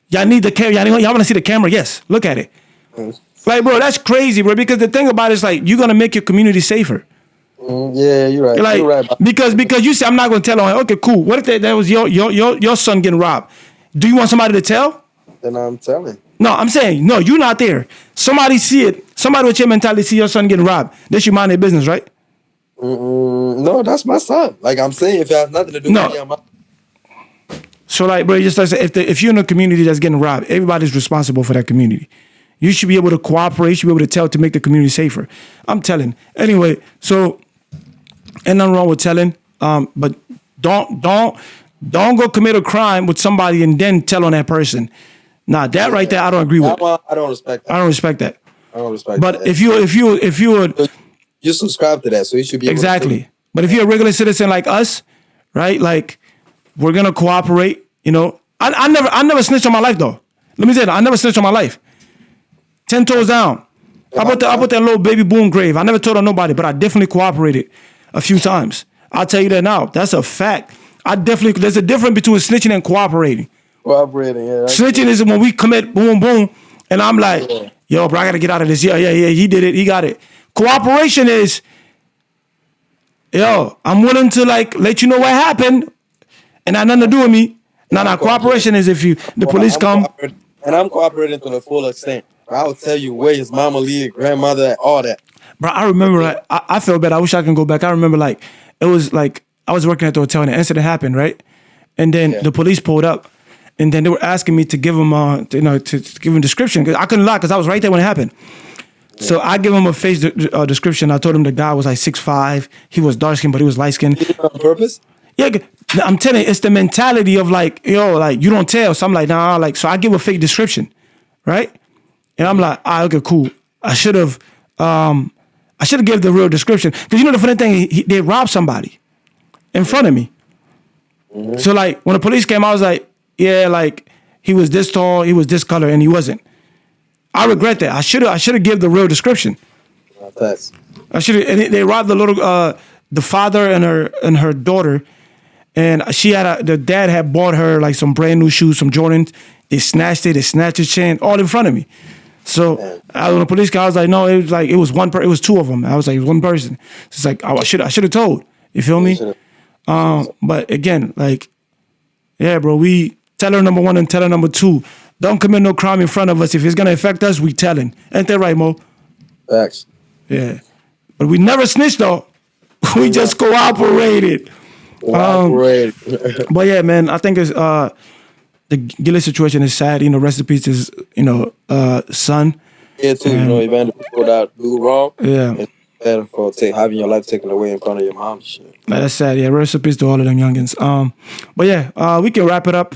[SPEAKER 3] Y'all need the camera. Y'all want to see the camera? Yes. Look at it. Like, bro, that's crazy, bro. Because the thing about it is, like, you're gonna make your community safer.
[SPEAKER 4] Yeah, you're right.
[SPEAKER 3] Like,
[SPEAKER 4] you're right.
[SPEAKER 3] Because you say I'm not gonna tell on. Okay, cool. What if that was your son getting robbed? Do you want somebody to tell?
[SPEAKER 4] Then I'm telling.
[SPEAKER 3] No, I'm saying, no, you're not there. Somebody see it. Somebody with your mentality see your son getting robbed. They should mind their business, right?
[SPEAKER 4] No, that's my son. Like I'm saying, if it has nothing to do with me, I'm not.
[SPEAKER 3] So like, bro, just like if you're in a community that's getting robbed, everybody's responsible for that community. You should be able to cooperate. You should be able to tell to make the community safer. I'm telling. Anyway, so ain't nothing wrong with telling. But don't go commit a crime with somebody and then tell on that person. Nah, that right there, I don't agree with.
[SPEAKER 4] I don't respect that.
[SPEAKER 3] I don't respect that.
[SPEAKER 4] I don't respect
[SPEAKER 3] but
[SPEAKER 4] that.
[SPEAKER 3] if you would,
[SPEAKER 4] you subscribe to that, so you should be
[SPEAKER 3] exactly. But if you're a regular citizen like us, right? Like, we're gonna cooperate. You know, I never snitched on my life though. Let me say that I never snitched on my life. 10 toes down. I put that little baby boom grave. I never told on nobody, but I definitely cooperated a few times. I'll tell you that now. That's a fact. There's a difference between snitching and cooperating.
[SPEAKER 4] Cooperating, yeah.
[SPEAKER 3] Snitching is when we commit boom, boom, and I'm like, yo, bro, I gotta get out of this. Yeah, he did it. He got it. Cooperation is, yo, I'm willing to like let you know what happened, and that nothing to do with me. Now, cooperation is if the police come.
[SPEAKER 4] And I'm cooperating to the full extent. I'll tell you where his mama leave, grandmother, all that.
[SPEAKER 3] Bro, I remember, like, I feel bad. I wish I can go back. I remember, like, it was like, I was working at the hotel and the incident happened, right? And then the police pulled up. And then they were asking me to give them, to give them a description. Because I couldn't lie, because I was right there when it happened. Yeah. So I give him a face description. I told him the guy was like 6'5". He was dark-skinned, but he was light-skinned.
[SPEAKER 4] You did it on purpose?
[SPEAKER 3] Yeah, I'm telling you, it's the mentality of like, yo, like, you don't tell. So I'm like, nah, like, so I give a fake description, right? And I'm like, okay, cool. I should have given the real description. Because you know the funny thing, they robbed somebody in front of me. Mm-hmm. So like, when the police came, I was like, yeah, like, he was this tall, he was this color, and he wasn't. I regret that. I should have given the real description.
[SPEAKER 4] Thanks.
[SPEAKER 3] I should have. And they robbed the father and her daughter, and the dad had bought her like some brand new shoes, some Jordans. They snatched it. They snatched his chain all in front of me. So when the police came, I was like, no, it was one. It was two of them. I was like, it was one person. So it's like I should have told. You feel me? But again, like, yeah, bro, we teller number 1 and teller number 2. Don't commit no crime in front of us. If it's gonna affect us, we telling. Ain't that right, Mo?
[SPEAKER 4] Facts.
[SPEAKER 3] Yeah. But we never snitched though. We just cooperated. But yeah, man, I think it's the Gillis situation is sad. You know, rest in peace his, son.
[SPEAKER 4] Yeah, too. Even the people that do wrong.
[SPEAKER 3] Yeah.
[SPEAKER 4] It's for having your life taken away in front of your mom. Shit.
[SPEAKER 3] That's sad. Yeah, rest in peace to all of them youngins. But yeah, we can wrap it up.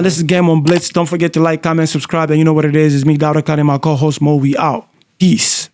[SPEAKER 3] This is Gameonblitzz. Don't forget to like, comment, subscribe, and you know what it is. It's me, Dowda Khan, and my co-host Mo. We out. Peace.